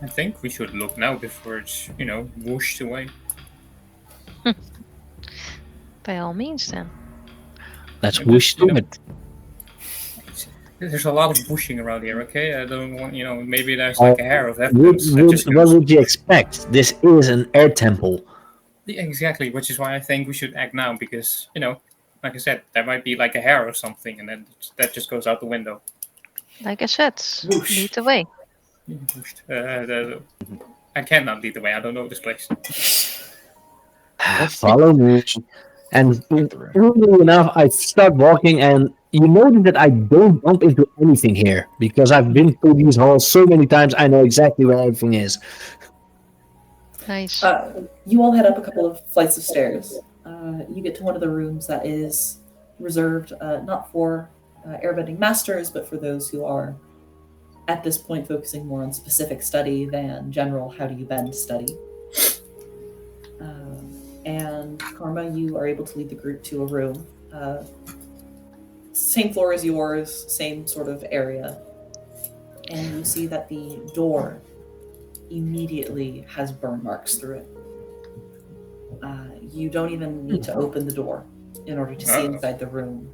I think we should look now before it's, whooshed away. By all means, then. let's Maybe, wish to you know. it. There's a lot of bushing around here, okay? I don't want, maybe there's like a hair of What evidence that just goes. would you expect? This is an air temple. Yeah, exactly, which is why I think we should act now, because, like I said, there might be like a hair or something, and then that just goes out the window. Like I said, Whoosh. lead the way. I cannot lead the way, I don't know this place. Follow me. And Get the room. weirdly enough, I start walking, and you notice that I don't bump into anything here because I've been through these halls so many times. I know exactly where everything is. Nice. You all head up a couple of flights of stairs. You get to one of the rooms that is reserved not for airbending masters, but for those who are at this point focusing more on specific study than general how do you bend study. And Karma, you are able to lead the group to a room. Same floor as yours, same sort of area. And you see that the door immediately has burn marks through it. You don't even need to open the door in order to see inside the room.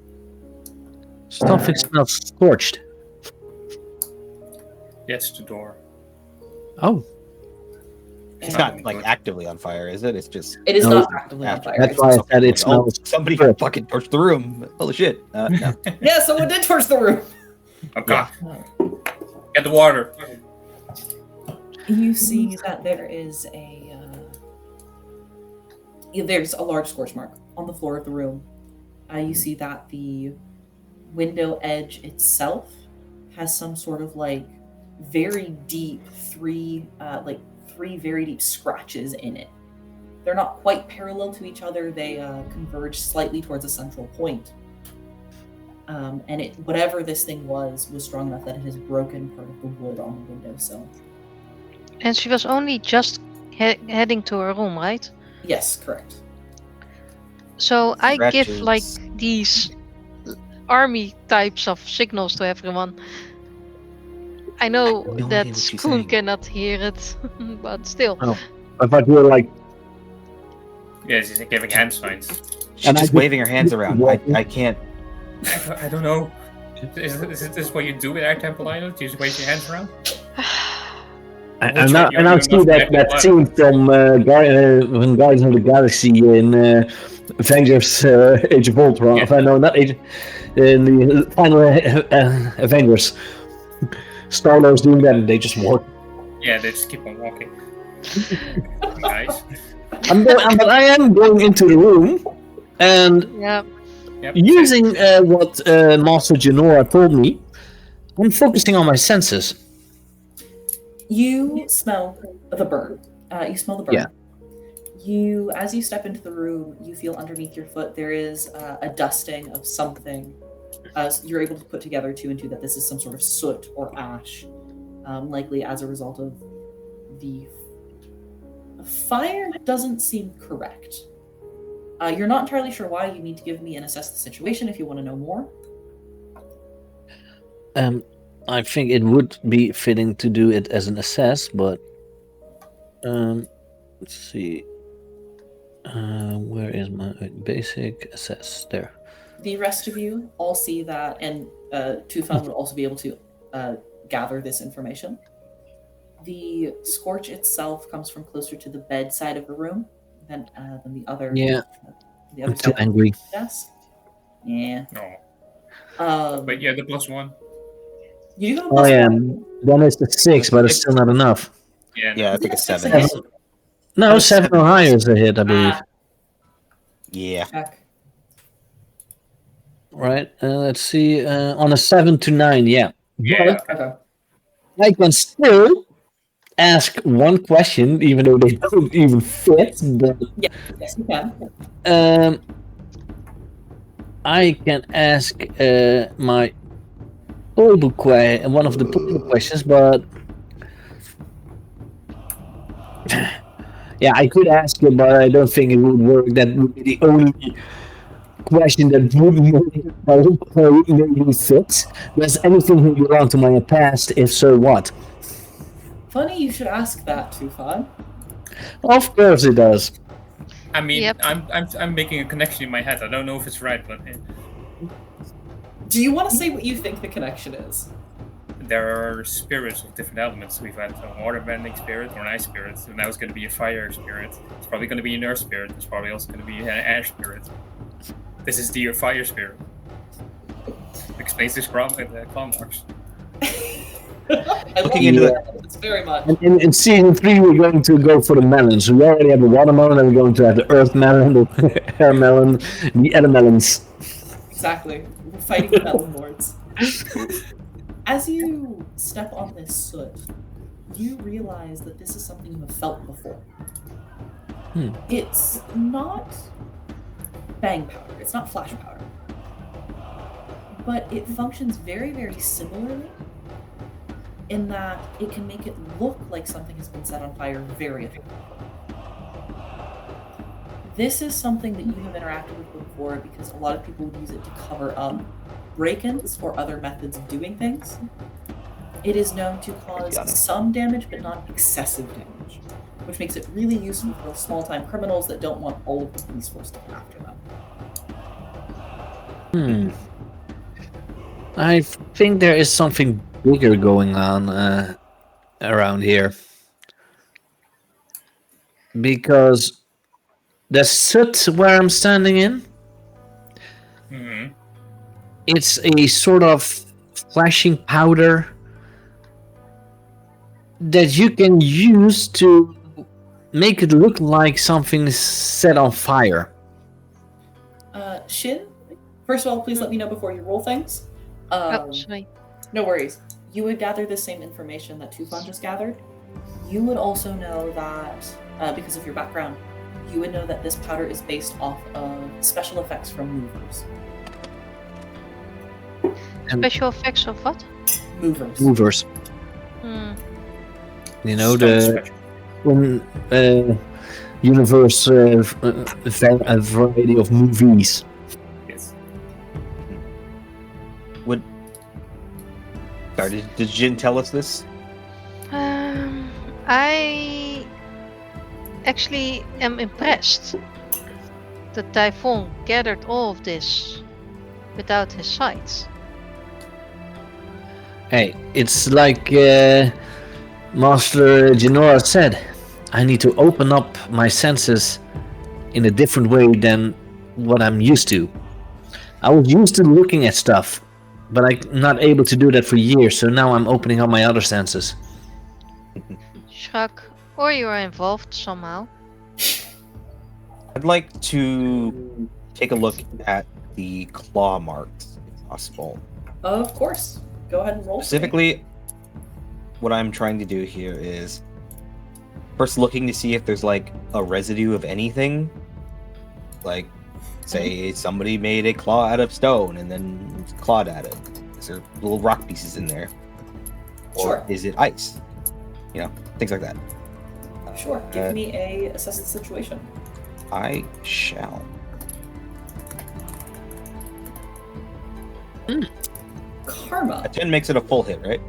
Something smells scorched. That's the door. Oh, It's And not like actively on fire, is it? It's just it is No, not actively on fire. that's why I said it oh, smells. somebody good. fucking torched the room. Holy shit! No. Yeah, someone did torch the room. Oh god. Get the water. You see that there is there's a large scorch mark on the floor of the room. You see that the window edge itself has some sort of like very deep three very deep scratches in it. They're not quite parallel to each other. They converge slightly towards a central point. And whatever this thing was strong enough that it has broken part of the wood on the windowsill. And she was only just heading to her room, right? Yes, correct. So I give Scratches. like these army types of signals to everyone. I know I have no that idea what she's Spoon saying. cannot hear it, but still. I thought you were like, Yeah, she's giving hand signs. She's And I just just- waving her hands around. I can't. I don't know. Is this what you do with Air Temple Island? You just wave your hands around? and Which now one? You're see not that connected scene from when Guardians of the Galaxy in Avengers Age of Ultron. Yeah. If I know, not Age, in the final Avengers. Star-Lord's doing that, and they just walk. Yeah, they just keep on walking. Nice. But I am going into the room, and Yeah. Yep. using what Master Genora told me, I'm focusing on my senses. You smell the burn. You smell the burn. Yeah. As you step into the room, you feel underneath your foot there is a dusting of something. So you're able to put together two and two that this is some sort of soot or ash, likely as a result of the fire. Doesn't seem correct. You're not entirely sure why. You need to give me and assess the situation if you want to know more. I think it would be fitting to do it as an assess, but let's see. Where is my basic assess? There. The rest of you all see that, and Tufan would also be able to gather this information. The scorch itself comes from closer to the bedside of the room than the other. Yeah, the other I'm too side angry. of the desk. Yeah. No. But yeah, the +1. You do have a Oh plus yeah, one. then it's the 6, but it's still not enough. Yeah. Yeah, I think it's Six 7. again. No, 7 or higher is a hit, I believe. Yeah. Check. Right? Let's see. On a 7 to 9, yeah. Yeah. Okay. I can still ask one question, even though they don't even fit. But Yes, you can. I can ask my playbook one of the playbook questions, but yeah, I could ask it, but I don't think it would work. That would be the only question that would maybe fit. Does anything belong to my past? If so, what? Funny you should ask that, Tufan. Of course it does. I mean, Yep. I'm making a connection in my head. I don't know if it's right, but Do you want to say what you think the connection is? There are spirits of different elements. We've had a waterbending spirit or an ice spirit, and now it's going to be a fire spirit. It's probably going to be an earth spirit. It's probably also going to be an ash spirit. This is the fire spirit. Explains this claw marks. I Looking love into that. It's very much. In season 3, we're going to go for the melons. We already have the watermelon, and we're going to have the earth melon, the air melon, the other melons. Exactly. We're fighting the melon lords. As you step on this soot, you realize that this is something you have felt before. It's not bang powder, it's not flash powder, but it functions very, very similarly in that it can make it look like something has been set on fire very effectively. This is something that you have interacted with before because a lot of people would use it to cover up break-ins or other methods of doing things. It is known to cause some damage, but not excessive damage, which makes it really useful for small-time criminals that don't want all of the police force to come after them. I think there is something bigger going on around here. Because the soot where I'm standing in, Mm-hmm. it's a sort of flashing powder that you can use to make it look like something is set on fire. Shin, first of all, please let me know before you roll things. Oh, sorry. No worries. You would gather the same information that Tufan just gathered. You would also know that, because of your background, you would know that this powder is based off of special effects from movers. Special effects of what? Movers. Movers. You know, the universe, a variety of movies. Yes. Sorry, did Jin tell us this? I actually am impressed that Typhon gathered all of this without his sight. Hey, it's like Master Genora said. I need to open up my senses in a different way than what I'm used to. I was used to looking at stuff, but I'm not able to do that for years, so now I'm opening up my other senses. Shrug, or you are involved somehow. I'd like to take a look at the claw marks, if possible. Of course. Go ahead and roll. Specifically, what I'm trying to do here is first looking to see if there's like a residue of anything. Like, say somebody made a claw out of stone and then clawed at it. Is there little rock pieces in there? Or Sure. is it ice? You know, things like that. Sure. Give me a assess the situation. I shall. Karma. A 10 makes it a full hit, right?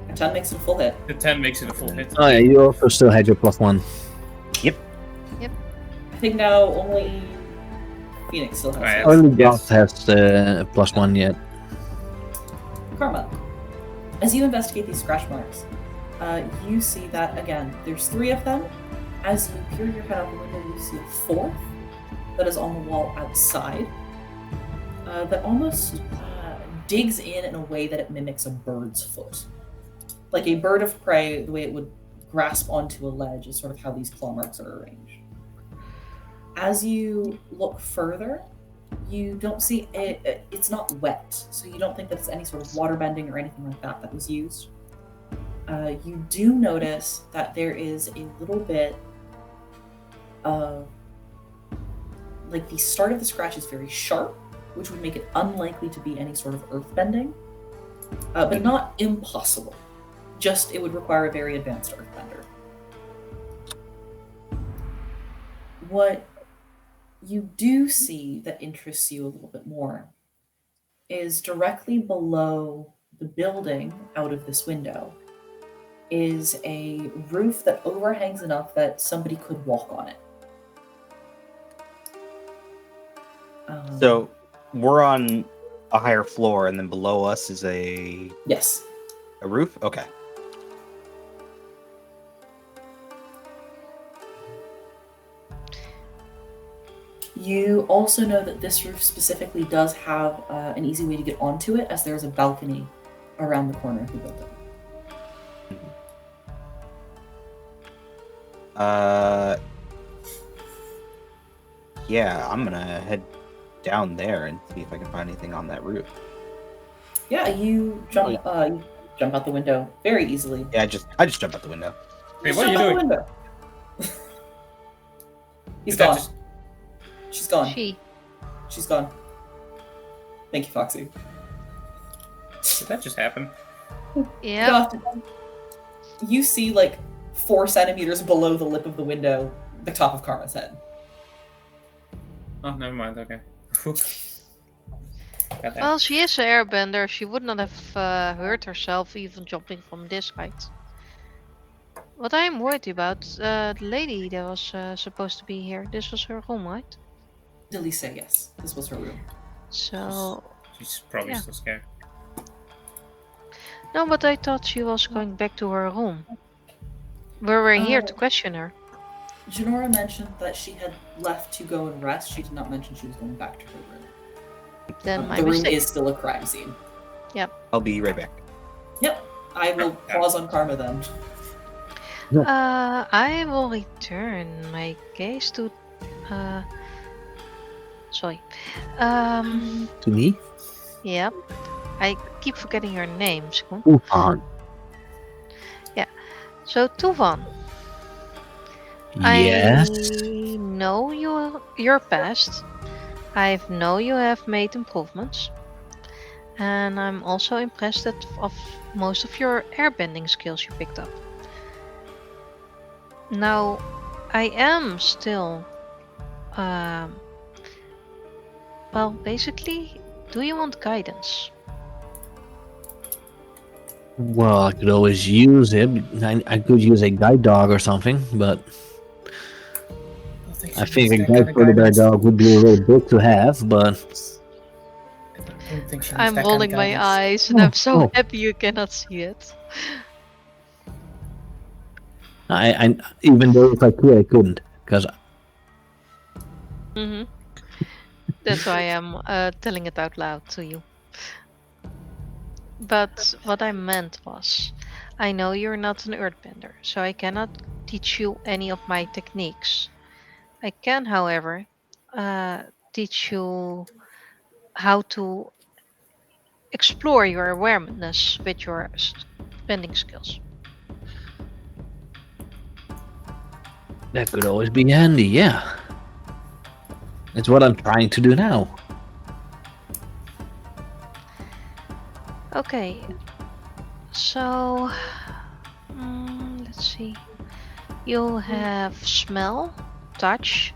A 10 makes it a full hit. The 10 makes it a full hit. Oh yeah, you also still had your +1. I think now only Phoenix still has Right. it. Only Yes. Goth has +1 yet. Karma. As you investigate these scratch marks, you see that, again, there's 3 of them. As you peer your head out the window, you see a 4th that is on the wall outside that almost digs in a way that it mimics a bird's foot. Like a bird of prey, the way it would grasp onto a ledge is sort of how these claw marks are arranged. As you look further, you don't see it, it's not wet, so you don't think that it's any sort of water bending or anything like that that was used. You do notice that there is a little bit of, like, the start of the scratch is very sharp, which would make it unlikely to be any sort of earth bending, but not impossible. Just it would require a very advanced earthbender. What you do see that interests you a little bit more is directly below the building out of this window is a roof that overhangs enough that somebody could walk on it. So we're on a higher floor, and then below us is a Yes. roof. Okay. You also know that this roof specifically does have an easy way to get onto it, as there's a balcony around the corner of the building. Yeah, I'm gonna head down there and see if I can find anything on that roof. Yeah, you jump out the window very easily. Yeah, I just jump out the window. Wait, Just what are you jump out doing? the window. He's Is that gone. just- She's gone. She. She's gone. Thank you, Foxy. Did that just happen? Yeah. You see, like, 4 centimeters below the lip of the window, the top of Karma's head. Oh, never mind. Okay. Goddamn. Well, she is an airbender. She would not have hurt herself even jumping from this height. What I am worried about, the lady that was supposed to be here. This was her room, right? Delisa, yes. This was her room. So She's probably Yeah. still scared. no, but I thought she was going back to her room. We were here to question her. Janora mentioned that she had left to go and rest. She did not mention she was going back to her room. Then my the room mistake. is still a crime scene. I'll be right back. Yep. I will pause on Karma then. I will return my gaze to. Sorry. To me? Yep. I keep forgetting your name, Skoen. Tufan. So Tufan, Yes. I know your past. I know you have made improvements, and I'm also impressed of most of your airbending skills you picked up. Now, I am still, well, basically, do you want guidance? Well, I could always use it. I could use a guide dog or something, but I think a guide for the guide dog would be a little bit to have, but I'm rolling my eyes, and I'm so happy you cannot see it. I even though if I could, I couldn't, because Mm-hmm. That's why I'm telling it out loud to you. But what I meant was, I know you're not an earthbender, so I cannot teach you any of my techniques. I can, however, teach you how to explore your awareness with your bending skills. that could always be handy. Yeah, it's what I'm trying to do now. Okay, so let's see. You have smell, touch,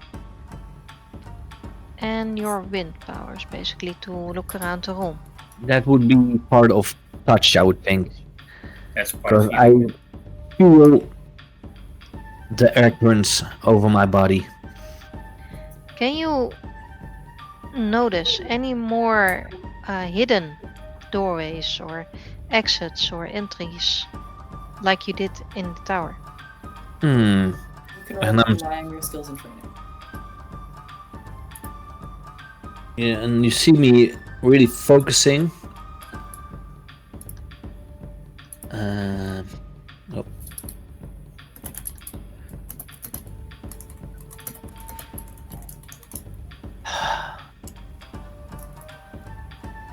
and your wind powers, basically, to look around the room. That would be part of touch, I would think, That's part because of I feel the air currents over my body. Can you notice any more hidden doorways or exits or entries like you did in the tower? Hmm. You can And I'm- rely on your skills and training. Yeah, and you see me really focusing. Oh.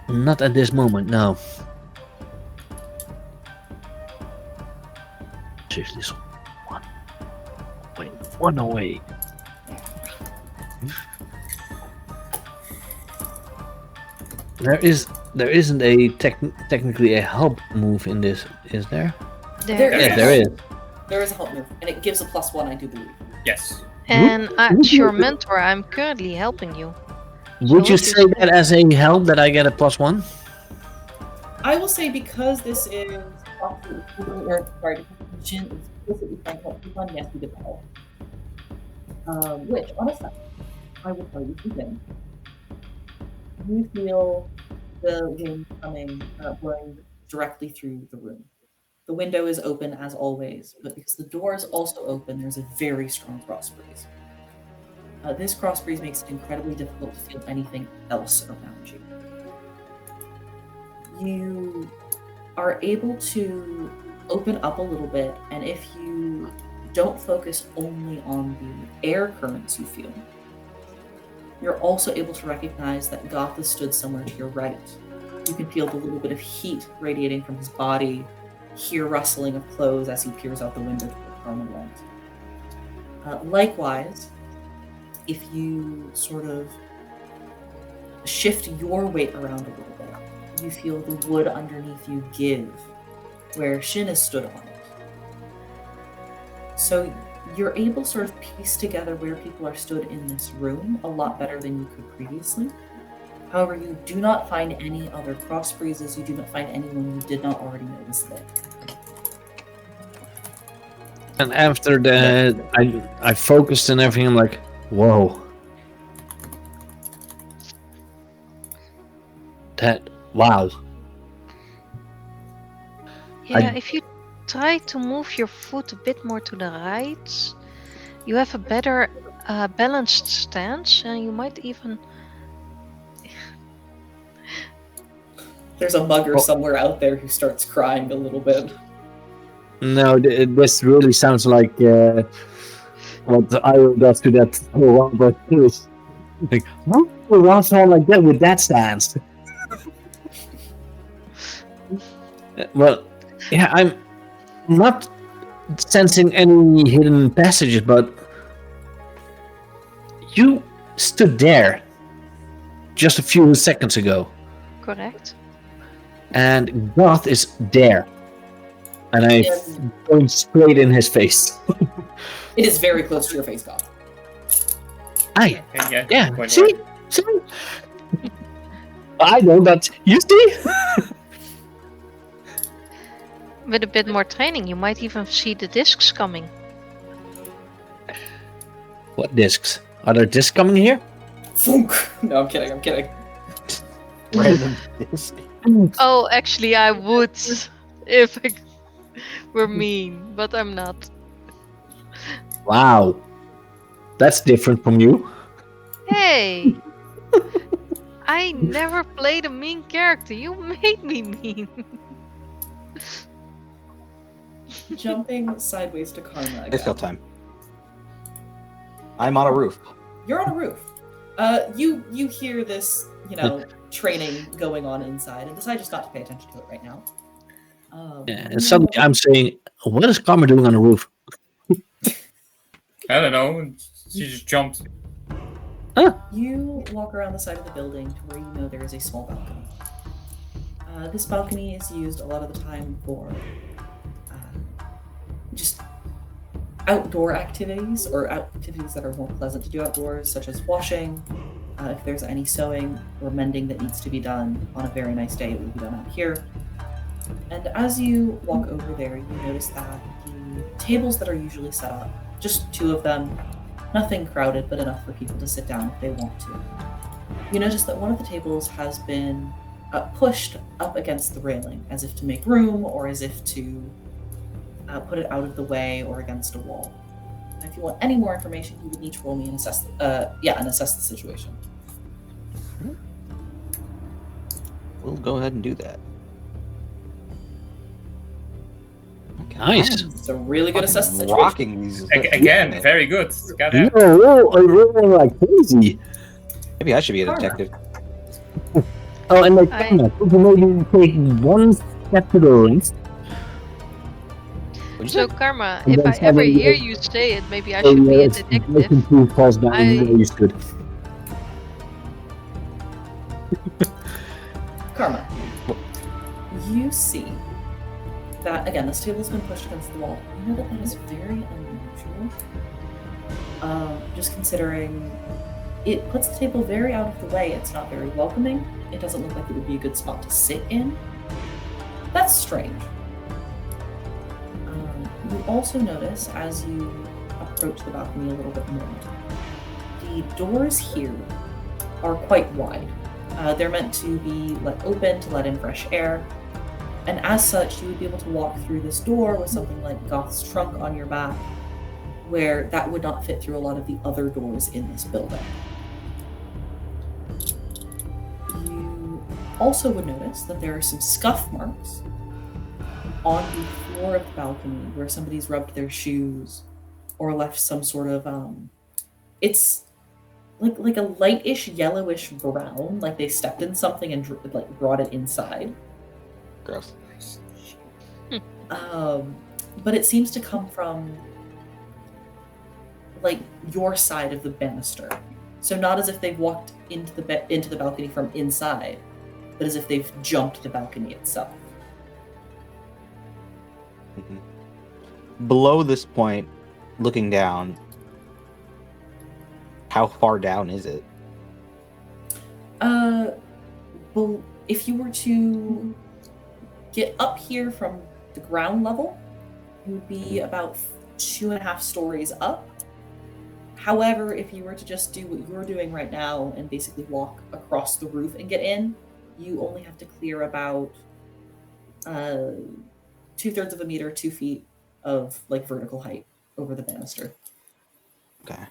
Not at this moment, no. Seriously, so one. Wait, one away. There isn't a technically a help move in this, is there? There is. Yes, there is. There is a help move, and it gives a +1, I do believe. Yes. And would it's your you- mentor. I'm currently helping you. Would you what say is that as a help that I get a +1? I will say, because this is sorry, the position is explicitly trying to help people, yes, we get the help. Which, on a side, I will tell you something. You feel the wind coming, blowing directly through the room. The window is open as always, but because the door is also open, there's a very strong cross breeze. This cross breeze makes it incredibly difficult to feel anything else around you. You are able to open up a little bit, and if you don't focus only on the air currents you feel, you're also able to recognize that Goth is stood somewhere to your right. You can feel the little bit of heat radiating from his body, hear rustling of clothes as he peers out the window toward Karma Rent. Likewise, if you sort of shift your weight around a little bit, you feel the wood underneath you give where Shin is stood on it. So you're able to sort of piece together where people are stood in this room a lot better than you could previously. However, you do not find any other cross breezes, you do not find anyone you did not already notice there. And after that, I focused and everything. I'm like, whoa. Wow. Yeah, if you try to move your foot a bit more to the right, you have a better balanced stance, and you might even... There's a mugger somewhere out there who starts crying a little bit. No, this really sounds like what I does to that Robert Hughes. Like, who runs on like that with that stance? Well, yeah, I'm not sensing any hidden passages, but you stood there just a few seconds ago, Correct. and Goth is there, and I Yes. going straight in his face. It is very close to your face, Goth. Aye, Yeah. yeah, quite see? right. See? I know that. You see? With a bit more training, you might even see the discs coming. What discs? Are there discs coming here? Thunk! No, I'm kidding, I'm kidding. Random. Oh, actually, I would if I were mean, but I'm not. Wow. That's different from you. Hey! I never played a mean character. You made me mean. Jumping sideways to Karma It's again. go time. I'm on a roof. You're on a roof. You hear this, training going on inside, and decide just not to pay attention to it right now. Yeah, and suddenly I'm saying, what is Karma doing on the roof? I don't know. She just jumped. You walk around the side of the building to where you know there is a small balcony. This balcony is used a lot of the time for just outdoor activities, or activities that are more pleasant to do outdoors, such as washing. If there's any sewing or mending that needs to be done on a very nice day, it will be done out here. And as you walk over there, you notice that the tables that are usually set up, just 2 of them, nothing crowded, but enough for people to sit down if they want to. You notice that one of the tables has been pushed up against the railing, as if to make room, or as if to put it out of the way or against a wall. And if you want any more information, you would need to roll me and assess the situation. We'll go ahead and do that. Okay. Nice. It's a really good assess the situation. Rocking these. Again, very good. Goddamn. I'm rolling like crazy. Maybe I should be a Karma. detective. Oh, and like, I- Karma, could you maybe take one step to the left? What'd you So, say? Karma, And if then I ever suddenly hear it- you say it, maybe I Oh, should be a yes, detective. Making 2 falls down I- where you stood. Karma, you see that, again, this table's been pushed against the wall. You know that is very unusual. Just considering it puts the table very out of the way. It's not very welcoming. It doesn't look like it would be a good spot to sit in. That's strange. You also notice, as you approach the balcony a little bit more, the doors here are quite wide. They're meant to be let open to let in fresh air. And as such, you would be able to walk through this door with something like Goth's trunk on your back, where that would not fit through a lot of the other doors in this building. You also would notice that there are some scuff marks on the floor of the balcony where somebody's rubbed their shoes or left some sort of it's like a lightish yellowish brown, like they stepped in something and brought it inside. Gross. But it seems to come from like your side of the banister. So not as if they've walked into the balcony from inside, but as if they've jumped the balcony itself. Below this point, looking down, how far down is it? Well, if you were to get up here from the ground level, it would be about 2.5 stories up. However, if you were to just do what you're doing right now and basically walk across the roof and get in, you only have to clear about 2/3 of a meter, 2 feet of like vertical height over the banister. Okay.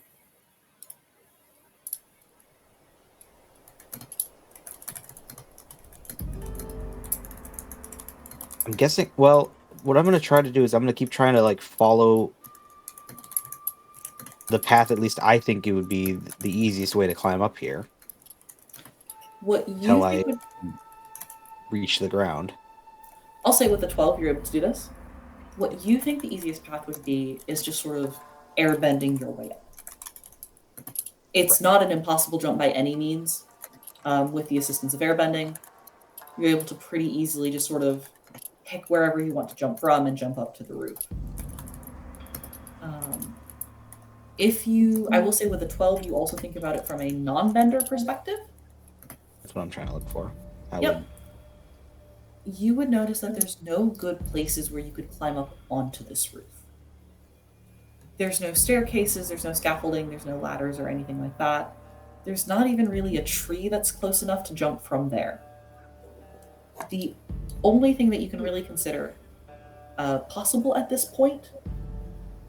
I'm guessing, well, what I'm going to try to do is I'm going to keep trying to like follow the path at least I think it would be the easiest way to climb up here What you till think I would, reach the ground. I'll say with the 12 you're able to do this. What you think the easiest path would be is just sort of airbending your way up. It's not an impossible jump by any means. With the assistance of airbending, you're able to pretty easily just sort of pick wherever you want to jump from and jump up to the roof. I will say with the 12, you also think about it from a non-bender perspective. That's what I'm trying to look for. Yep. You would notice that there's no good places where you could climb up onto this roof. There's no staircases, there's no scaffolding, there's no ladders or anything like that. There's not even really a tree that's close enough to jump from there. The only thing that you can really consider possible at this point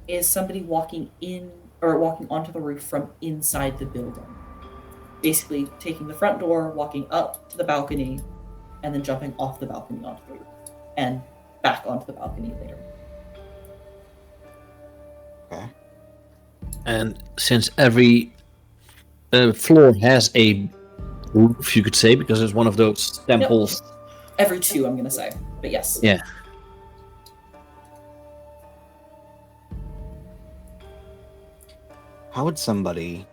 is somebody walking in or walking onto the roof from inside the building. Basically taking the front door, walking up to the balcony, and then jumping off the balcony onto the roof and back onto the balcony later. Okay. And since every floor has a roof, you could say, because it's one of those temples. Every 2, I'm going to say. But yes. Yeah. How would somebody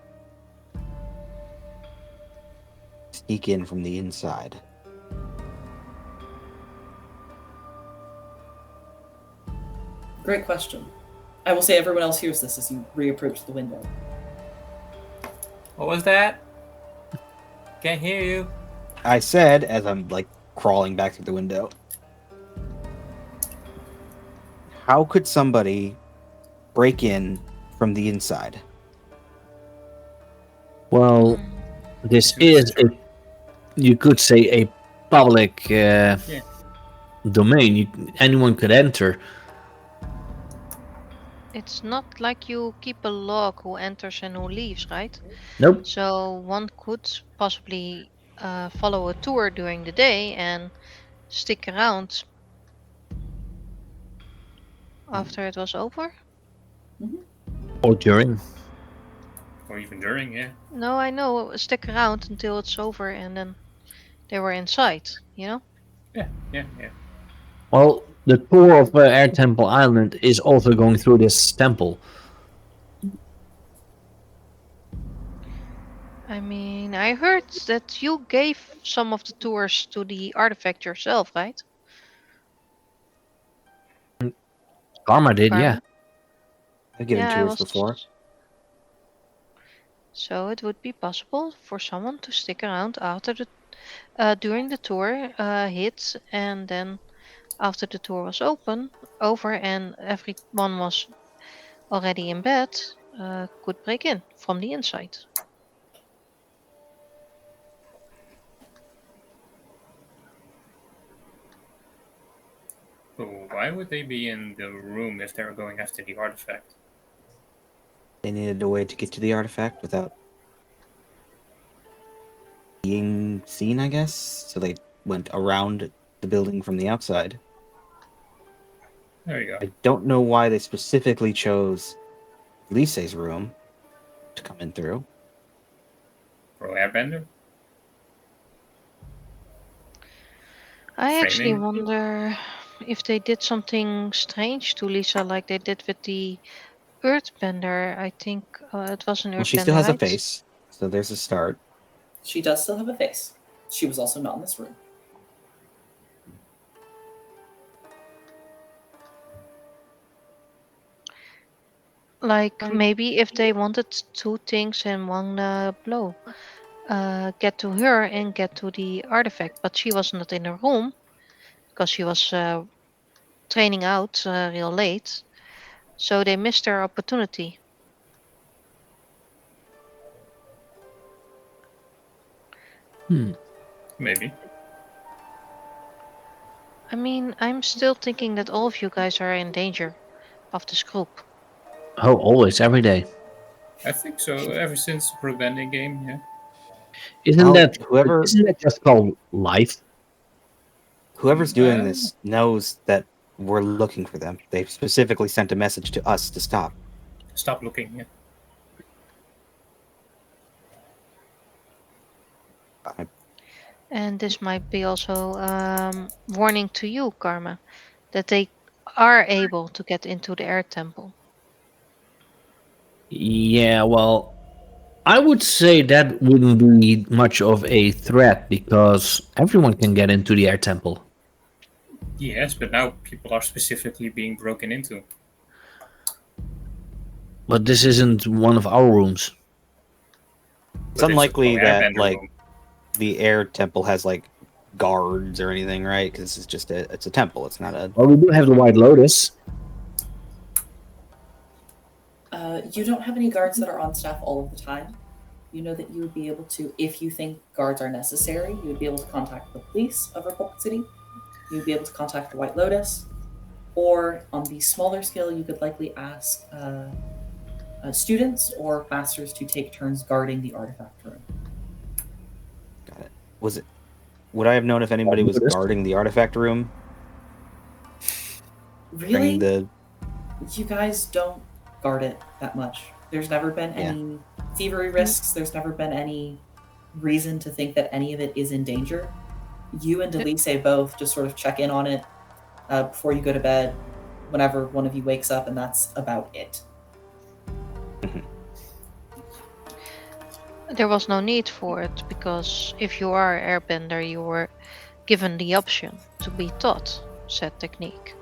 sneak in from the inside? Great question. I will say everyone else hears this as you reapproach the window. What was that? Can't hear you. I said as I'm like crawling back through the window. How could somebody break in from the inside? Well, this is you could say a public domain. Anyone could enter. It's not like you keep a log who enters and who leaves, right? Nope. So one could possibly follow a tour during the day and stick around after it was over. Or during. Or even during, yeah. No, I know. Stick around until it's over and then they were inside, you know? Yeah. Well, the tour of Air Temple Island is also going through this temple. I mean, I heard that you gave some of the tours to the artifact yourself, right? Karma did, yeah. I've given I tours before. So it would be possible for someone to stick around after the during the tour, hit, and then after the tour was over and everyone was already in bed, could break in from the inside. Why would they be in the room if they're going after the artifact? They needed a way to get to the artifact without being seen, I guess. So they went around the building from the outside. There you go. I don't know why they specifically chose Lise's room to come in through. Pro airbender? I actually Framing. wonder if they did something strange to Lisa, like they did with the Earthbender. I think it was an Earthbender. Well, she still has a right? face, so there's a start. She does still have a face. She was also not in this room. Like maybe if they wanted two things in one blow, get to her and get to the artifact, but she was not in the room because she was training out real late, so they missed their opportunity. Maybe. I mean, I'm still thinking that all of you guys are in danger of this group. Oh, always, every day. I think so. Ever since the pro bending game, yeah. Isn't Well, that whoever- Isn't that just called life? Whoever's doing this knows that we're looking for them. They specifically sent a message to us to stop. Stop looking. Yeah. And this might be also warning to you, Karma, that they are able to get into the air temple. Yeah, well, I would say that wouldn't be much of a threat because everyone can get into the air temple. Yes, but now people are specifically being broken into. But this isn't one of our rooms. It's But a unlikely pro that airbender like room. the air temple has like guards or anything, right? Because it's just it's a temple. It's not a. Well, we do have the White Lotus. You don't have any guards that are on staff all of the time. You know that you would be able to, if you think guards are necessary, you would be able to contact the police of Republic City. You would be able to contact the White Lotus. Or on the smaller scale, you could likely ask students or masters to take turns guarding the artifact room. Got it. Was it? Would I have known if anybody was Lotus? guarding the artifact room? Really? Bringing the You guys don't guard it that much. There's never been Yeah. any thievery risks. There's never been any reason to think that any of it is in danger. You and Delise both just sort of check in on it before you go to bed, whenever one of you wakes up, and that's about it. There was no need for it because if you are an airbender, you were given the option to be taught said technique.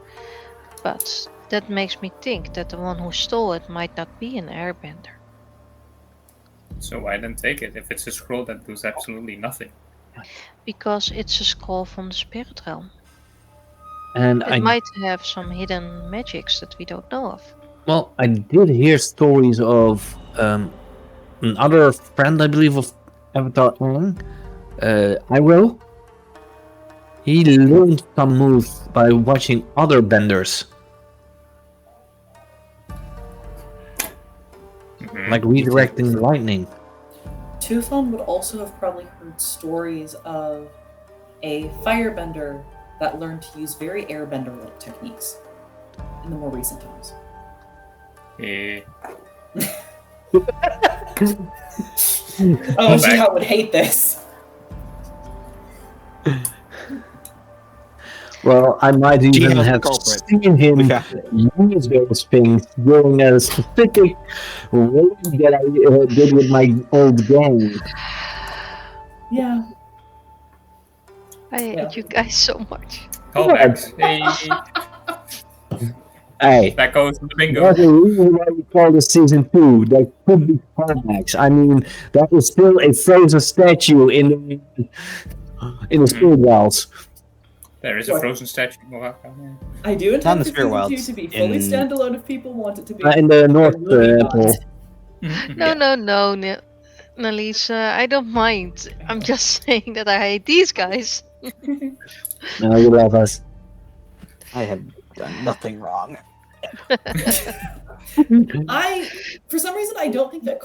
But that makes me think that the one who stole it might not be an airbender. So why then take it if it's a scroll that does absolutely nothing? Because it's a scroll from the spirit realm. And It might have some hidden magics that we don't know of. well, I did hear stories of another friend, I believe, of Avatar Aang, Iroh. He learned some moves by watching other benders, Mhm. like redirecting lightning. Tufon would also have probably heard stories of a firebender that learned to use very airbender-like techniques in the more recent times. Eh, Oh, back. Jiha would hate this. Well, I might even Jiha's the have culprit. seen him We found it. use those things during a specific raid that I did with my old gang. Yeah. I hate Yeah. you guys so much. callbacks. Hey, Hey, that goes to the bingo. there's a reason why we call this season 2. There could be callbacks. I mean, that is still a frozen statue in the spirit wells. There is a What? frozen statue. Mohaka, yeah. I do Not in intend the for Spirit season 2 Wilds, to be fully in- standalone if people want it to be. In the North Really not. Pole. Mhm, No, yeah. no, Nalisa, I don't mind. I'm just saying that I hate these guys. No, you love us. I had done nothing wrong. For some reason, I don't think that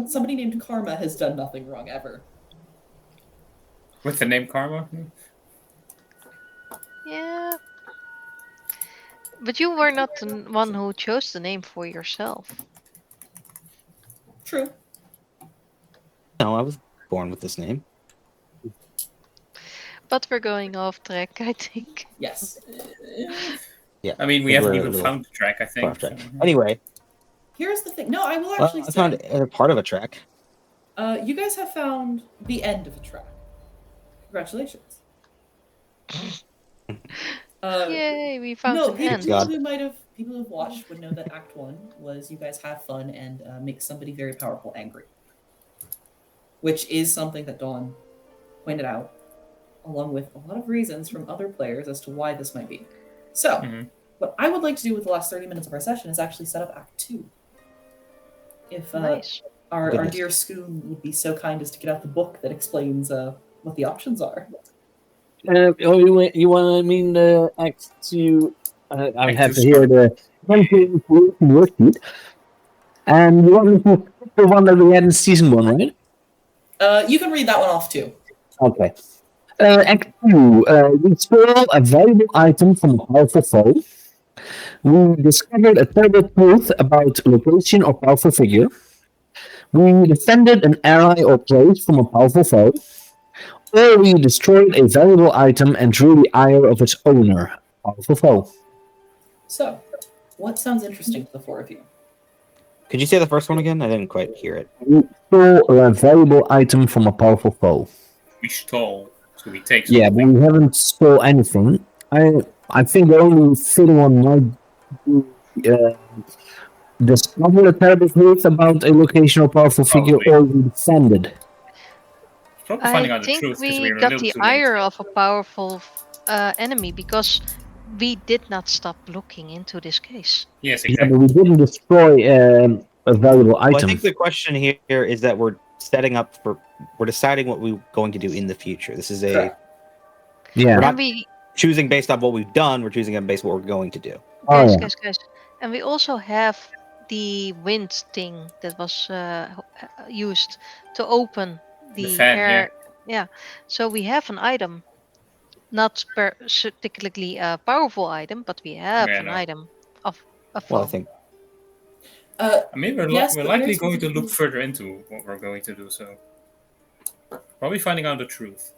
somebody named Karma, has done nothing wrong ever. With the name Karma? Yeah. But you were not the one who chose the name for yourself. True. No, I was born with this name. But we're going off track, I think. Yes. Yeah. I mean, we We're haven't a even little found the track, I think. far off track. so- Anyway, Here's the thing. No, I will well, actually I say. found part of a track. You guys have found the end of a track. Congratulations. Yay, we found No, an end. God. people who've watched would know that Act 1 was you guys have fun and make somebody very powerful angry. Which is something that Dawn pointed out, along with a lot of reasons from other players as to why this might be. So, Mhm. what I would like to do with the last 30 minutes of our session is actually set up Act 2. If Nice. our Goodness. dear Scoon would be so kind as to get out the book that explains what the options are. You want to mean Act 2? I Act have 2 here the worksheet. And you want to the one that we had in season 1, right? You can read that one off too. Okay. Act 2. We stole a valuable item from a powerful foe. We discovered a terrible truth about location or powerful figure. We defended an ally or place from a powerful foe. Or we destroyed a valuable item and drew the ire of its owner, powerful foe. So, what sounds interesting to the four of you? Could you say the first one again? I didn't quite hear it. We stole a valuable item from a powerful foe. We stole, so we take Yeah, but we haven't stole anything. I think the only fitting one might be discover a terrible truth about a location or powerful figure, Probably. or we defended. Probably finding I out the think truth because we we were a got little the too late. ire of a powerful enemy because we did not stop looking into this case. Yes, Yeah, exactly. but we didn't destroy a valuable Well, I item. think the question here is that we're deciding what we're going to do in the future. This is Correct. Yeah. We're And not- we, choosing based on what we've done. We're choosing based on what we're going to do. Oh, yeah. guys, and we also have the wind thing that was used to open the fan, air. Yeah. So we have an item, not particularly a powerful item, but we have Yeah, an no. item of a Well, I foe. think I mean, we're Yes, we're but likely there's going to something- look further into what we're going to do, so probably finding out the truth.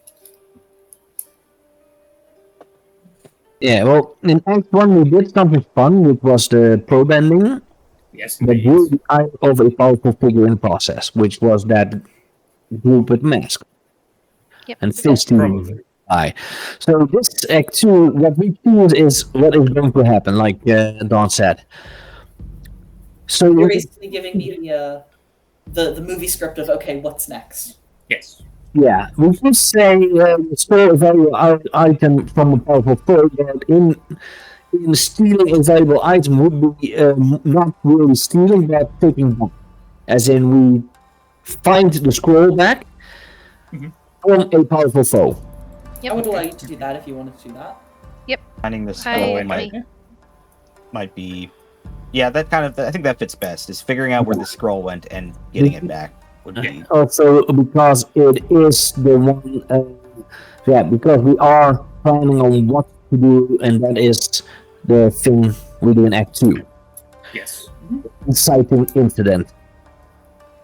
Yeah, well, in Act 1 we did something fun, which was the pro bending Yes, that indeed. drew the eye of a powerful figure in the process, which was that group with mask Yep. and face Probably. eye. So this Act 2, what we choose is what is going to happen, like Dawn said. So You're basically giving me the movie script of okay, what's next? Yes. yeah, we could say store a valuable item from a powerful foe, but in stealing a valuable item would be not really stealing, but taking back. As in, we find the scroll back Mhm. from a powerful foe. Yep. I would allow you to do that if you wanted to do that. finding the I scroll agree. might be. Yeah, that kind of. I think that fits best. Is figuring out where the scroll went and getting it back would be. Also, because it is the one, because we are planning on what to do, and that is the thing we do in Act 2. Yes. Inciting incident.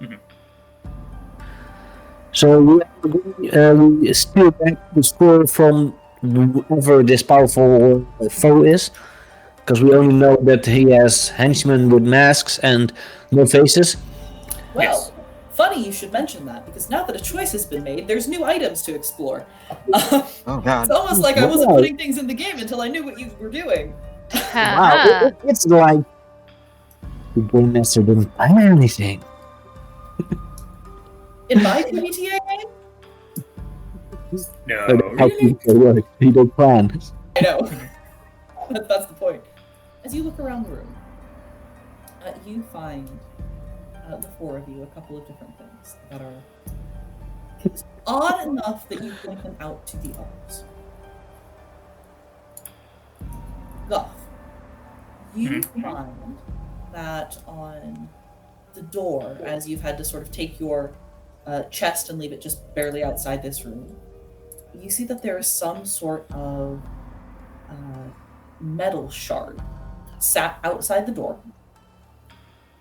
Mhm. So we steal back the scroll from whoever this powerful foe is, because we only know that he has henchmen with masks and no faces. Well, Yes. funny you should mention that because now that a choice has been made, there's new items to explore. Oh God. It's almost like I wasn't Wow. putting things in the game until I knew what you were doing. Wow, Haha. it's like the game master didn't plan anything. In my PBTA game, No. How really? people work, he don't plan. I know. That's the point. As you look around the room, you find the four of you a couple of different things that are odd enough that you point them out to the others. Goth, You find that on the door, as you've had to sort of take your chest and leave it just barely outside this room, you see that there is some sort of metal shard sat outside the door.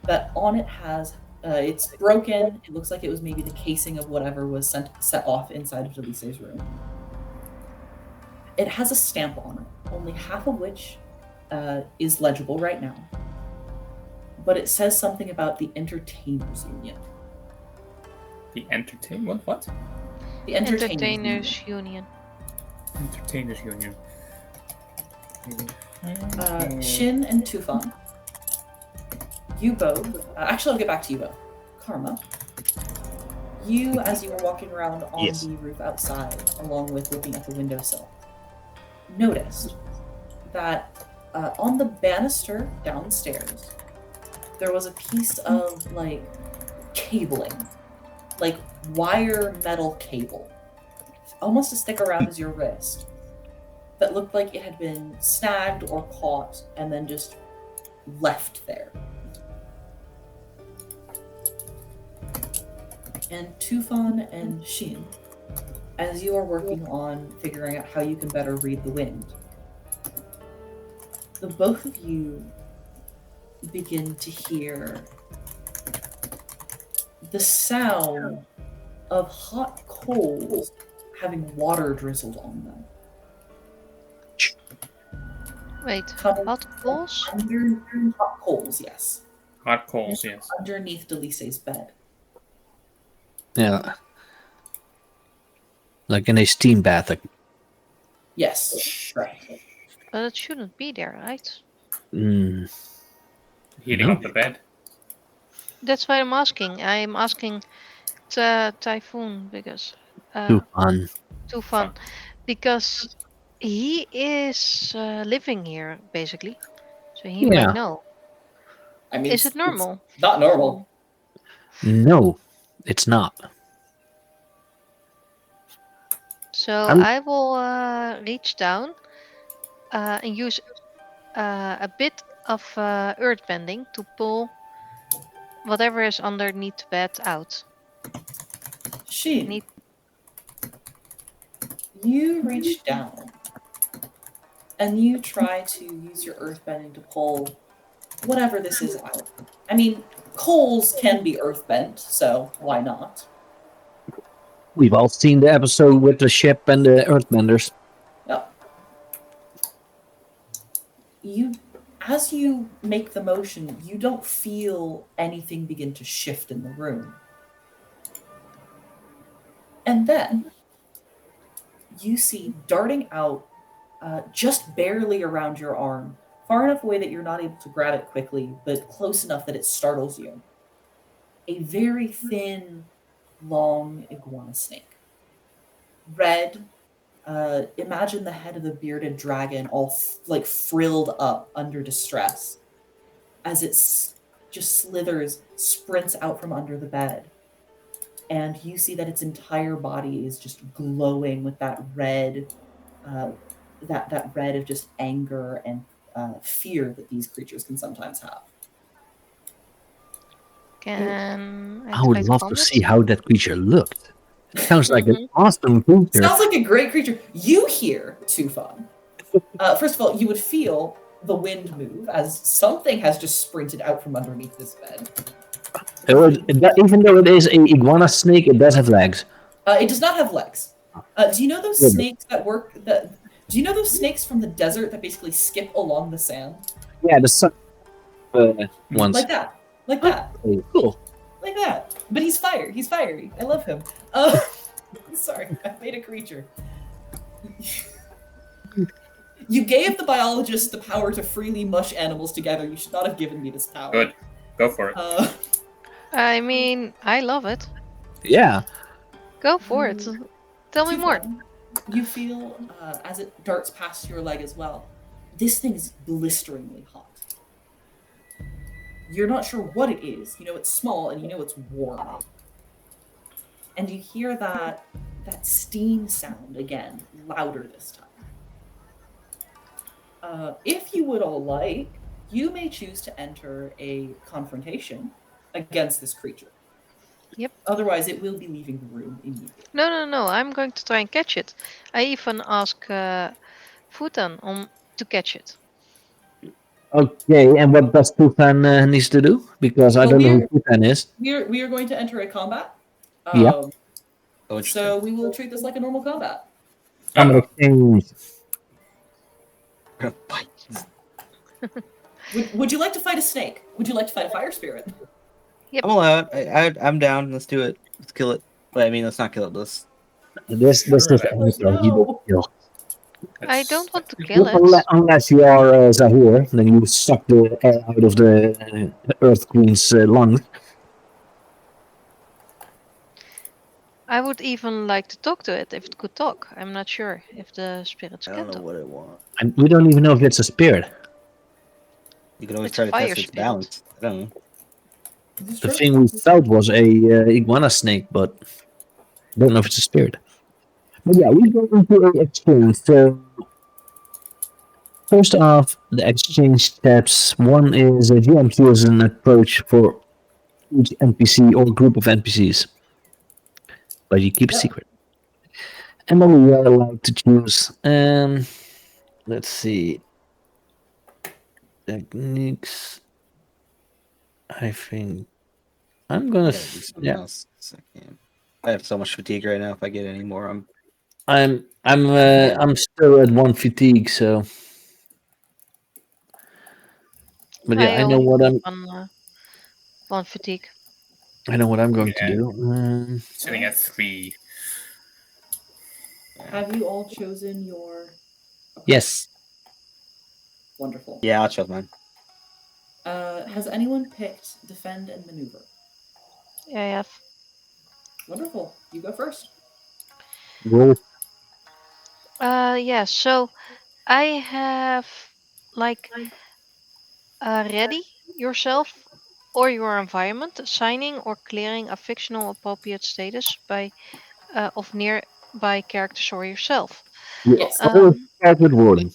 That on it has, it's broken. It looks like it was maybe the casing of whatever was set off inside of Delice's room. It has a stamp on it, only half of which is legible right now. But it says something about the Entertainers Union. The entertainment? What? The Entertainers Entertainers Union. Entertainers Union. Shin and Tufan, you both. Actually, I'll get back to you both. Karma, you, as you were walking around on Yes. the roof outside, along with looking at the windowsill, noticed that on the banister downstairs, there was a piece of like cabling, like wire metal cable, almost as thick around as your wrist, that looked like it had been snagged or caught and then just left there. And Tufan and Shin, as you are working on figuring out how you can better read the wind, the both of you begin to hear the sound of hot coals having water drizzled on them. Wait, Coming hot coals? Under hot coals, yes. Hot coals, yes. Underneath Delice's bed. Yeah. Like in a steam bath. Like, Yes, right. But it shouldn't be there, right? Heating No. up the bed. That's why I'm asking. I'm asking Typhoon because too fun. Tufan, because he is living here basically, so he Yeah. might know. I mean, Is it normal? It's not normal. No, it's not. So I'm- I will reach down and use a bit of earth bending to pull whatever is underneath the bed out. She, Neat. you reach down and you try to use your earthbending to pull whatever this is out. I mean, coals can be earthbent, so why not? We've all seen the episode with the ship and the earthbenders. Yep. As you make the motion, you don't feel anything begin to shift in the room. And then you see darting out just barely around your arm, far enough away that you're not able to grab it quickly, but close enough that it startles you. A very thin, long iguana snake. Red, imagine the head of the bearded dragon all like frilled up under distress as it just slithers, sprints out from under the bed. And you see that its entire body is just glowing with that red, that red of just anger and fear that these creatures can sometimes have. Can I would try love calm to it? see how that creature looked. Sounds like an awesome creature. Sounds like a great creature. You hear Tufan. First of all, you would feel the wind move as something has just sprinted out from underneath this bed. Even though it is an iguana snake, it does have legs. It does not have legs. Do you know those Really? snakes that work? Do you know those snakes from the desert that basically skip along the sand Yeah, the sun ones. like that, like that, Cool. like that? But he's fire. He's fiery. I love him. Sorry, I made a creature. You gave the biologist the power to freely mush animals together. You should not have given me this power. Good. Go for it. I mean, I love it. Yeah. Go for it. Tell me more. You feel, as it darts past your leg as well, this thing is blisteringly hot. You're not sure what it is. You know it's small and you know it's warm. And you hear that steam sound again, louder this time. If you would all like you may choose to enter a confrontation against this creature. Yep. Otherwise, it will be leaving the room immediately. No. I'm going to try and catch it. I even ask Futan to catch it. Okay, and what does Tufan needs to do? Because I Well, don't know who Tufan is. We are going to enter a combat. Yeah. Oh, interesting. So we will treat this like a normal combat. I'm Uh-oh. exchange. We're gonna fight. Would you like to fight a snake? Would you like to fight a fire spirit? I'm allowed. I'm down. Let's do it. Let's kill it. Well, I mean, let's not kill it. Let's. This is Sure, anything you don't kill. I don't want to kill Unless, it. unless you are Zahir, then you suck the air out of the Earth Queen's lungs. I would even like to talk to it if it could talk. I'm not sure if the spirits I can don't know talk. what I want. And we don't even know if it's a spirit. You can always It's try to fire test its spirit. balance. I don't know. This is The true. thing we felt was a iguana snake, but don't know if it's a spirit. But yeah, we go into an exchange. So first off, the exchange steps. One is a GM chooses an approach for each NPC or group of NPCs, but you keep a Yeah. secret. And then we are allowed to choose. Let's see. Techniques. I think I'm gonna. I gotta do something Yeah, else. I have so much fatigue right now. If I get any more, I'm. I'm still at 1 fatigue, so. But yeah, I know only what have I'm. one fatigue. I know what I'm going to Yeah. do. Sitting at 3. Have you all chosen your? Yes. Wonderful. Yeah, I'll choose mine. Has anyone picked defend and maneuver? Yeah, I have. Wonderful. You go first. Roll. Yeah, so I have like ready yourself or your environment, assigning or clearing a fictional appropriate status by of nearby characters or yourself. You Yes. always start with rolling.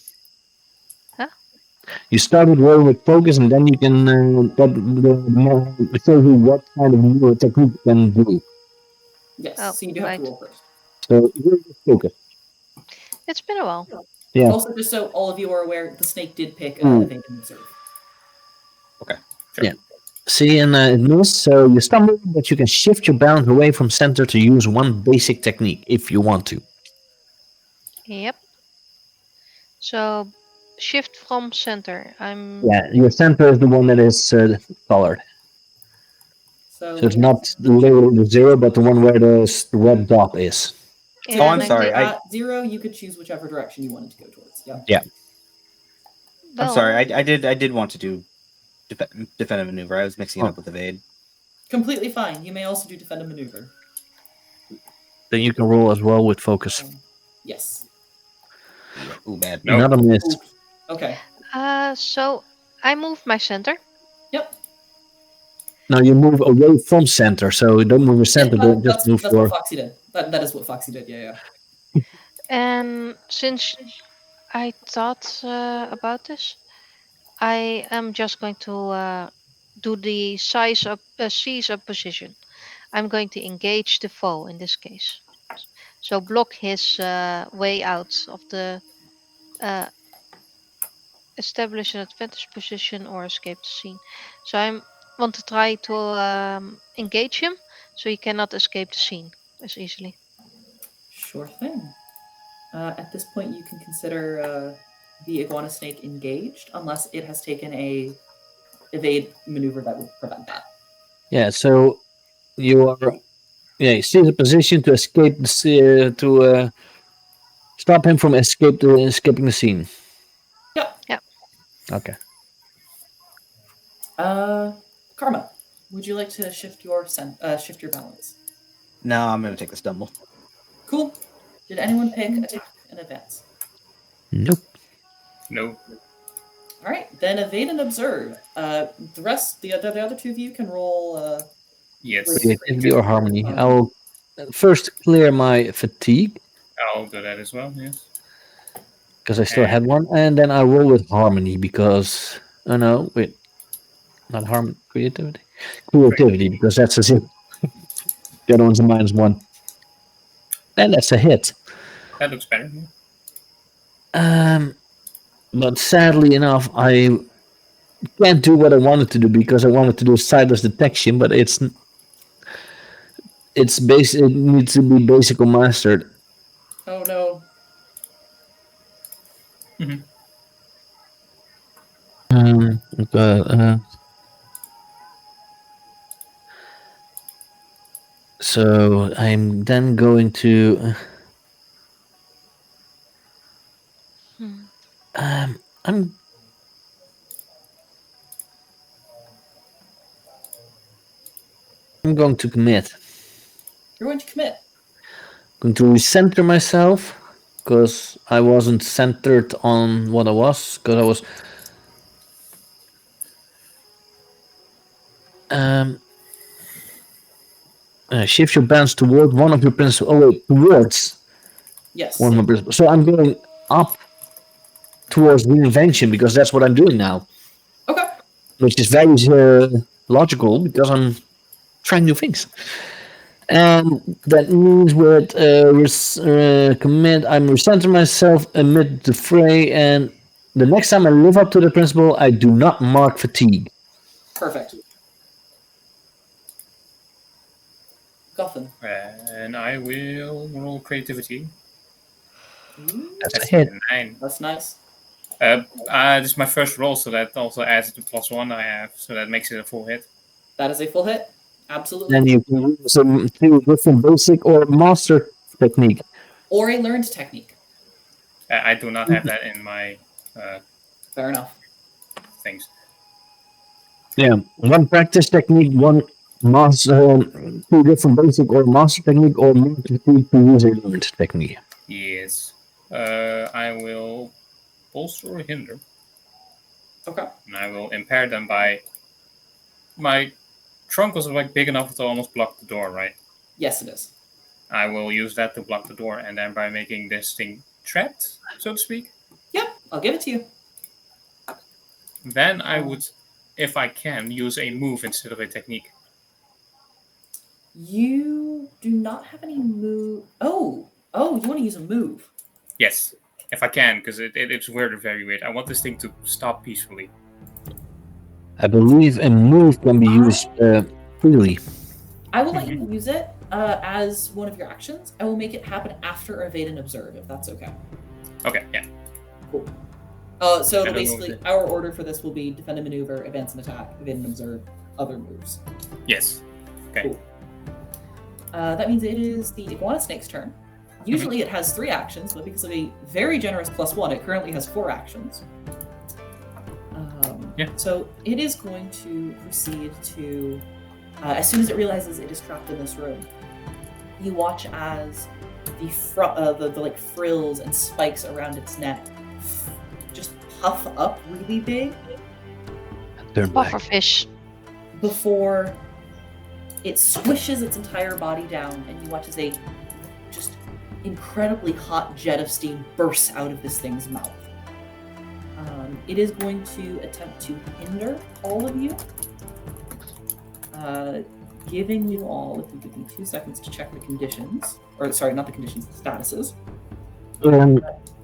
Huh? You start with rolling with focus, and then you can show you what kind of new technique you can do. Yes. Oh, So you do have right. to roll first. So roll with focus. It's been a while. Yeah. Also, just so all of you are aware, the snake did pick evade and observe. See, and it moves, so you stumble, but you can shift your balance away from center to use one basic technique if you want to. Yep. So shift from center. Yeah, your center is the one that is colored. So, So it's not the label with 0, but the one where the red dot is. So Oh, I'm when sorry, you're I- at 0, you could choose whichever direction you wanted to go towards. Yeah. Yeah. I'm sorry. I did want to do defend and maneuver. I was mixing it Oh. up with evade. Completely fine. You may also do defend and maneuver. Then you can roll as well with focus. Yes. Ooh, bad. Nope. Another miss. Ooh. Okay. So I move my center. Yep. Now you move away from center, so don't move your center, Yeah, but just move that's for. what Foxy did. That is what Foxy did. Yeah. And since I thought about this, I am just going to do the seize up position. I'm going to engage the foe in this case. So block his way out of the establish an advantage position or escape the scene. So I want to try to engage him so he cannot escape the scene as easily. Sure thing. At this point, you can consider the iguana snake engaged, unless it has taken a evade maneuver that would prevent that. Yeah, so you are. Yeah, you see the position to escape to stop him from escaping the scene. Yeah. Okay. Karma, would you like to shift your balance? No, I'm gonna take the stumble. Cool. Did anyone pick attack and advance? Nope. No. All right, then evade and observe. The other two of you can roll. Yes. Creativity or harmony. I'll first clear my fatigue I'll do that as well, yes. because I still had one, and then I roll with harmony because Oh no, wait. Not harm creativity. Creativity, because that's a 0. The other one's a -1. And that's a hit. That looks better. But sadly enough, I can't do what I wanted to do because I wanted to do sightless detection, but it's basic. It needs to be basic or mastered. Oh no. Okay, so I'm then going to. I'm I'm going to commit. You're going to commit. Going to recenter myself because I wasn't centered on what I was. Because I was. Shift your balance toward one of your principles. Oh wait, towards Yes. one of my principles. So I'm going up towards reinvention because that's what I'm doing now, Okay. which is very logical because I'm trying new things. And that means with commit, I'm recenter myself amid the fray, and the next time I live up to the principle, I do not mark fatigue. Perfect. Gotham. And I will roll creativity. That's a hit. 9. That's nice. This is my first roll, so that also adds the +1 I have, so that makes it a full hit. That is a full hit. Absolutely. Then you can use some two different basic or master technique. Or a learned technique. I do not have that in my Fair enough. things. Yeah, one practice technique, one master, two different basic or master technique, or more technique to use a learned technique. Yes. I will bolster or hinder, Okay. and I will impair them by. My trunk was like big enough to almost block the door, right? Yes, it is. I will use that to block the door, and then by making this thing trapped, so to speak, Yep. I'll give it to you. then I would, if I can, use a move instead of a technique. You do not have any move. Oh, you want to use a move? Yes, if I can, because it's weird, very weird. I want this thing to stop peacefully. I believe a move can be used freely. I will let you use it as one of your actions. I will make it happen after evade and observe, if that's okay. Okay, yeah. Cool. So I don't know basically, if our order for this will be defend and maneuver, advance and attack, evade and observe, other moves. Yes. Okay. Cool. That means it is the iguana snake's turn. Usually it has 3 actions, but because of a very generous +1, it currently has 4 actions. Yeah. So it is going to proceed to, as soon as it realizes it is trapped in this room, you watch as the like frills and spikes around its neck just puff up really big Turn back. Pufferfish. before it squishes its entire body down, and you watch as a just incredibly hot jet of steam bursts out of this thing's mouth. It is going to attempt to hinder all of you, giving you all, if you give me 2 seconds to check the conditions, or sorry, not the conditions, the statuses.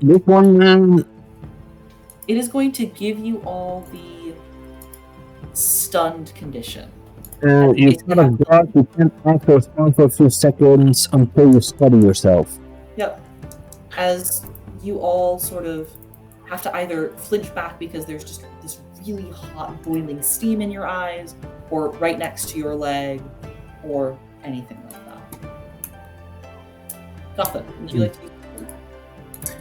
This one, It is going to give you all the stunned condition. you kind of guard, you can't act or respond for a few seconds until you steady yourself. Yep. As you all sort of have to either flinch back because there's just this really hot boiling steam in your eyes, or right next to your leg, or anything like that. Gotham, would you like to use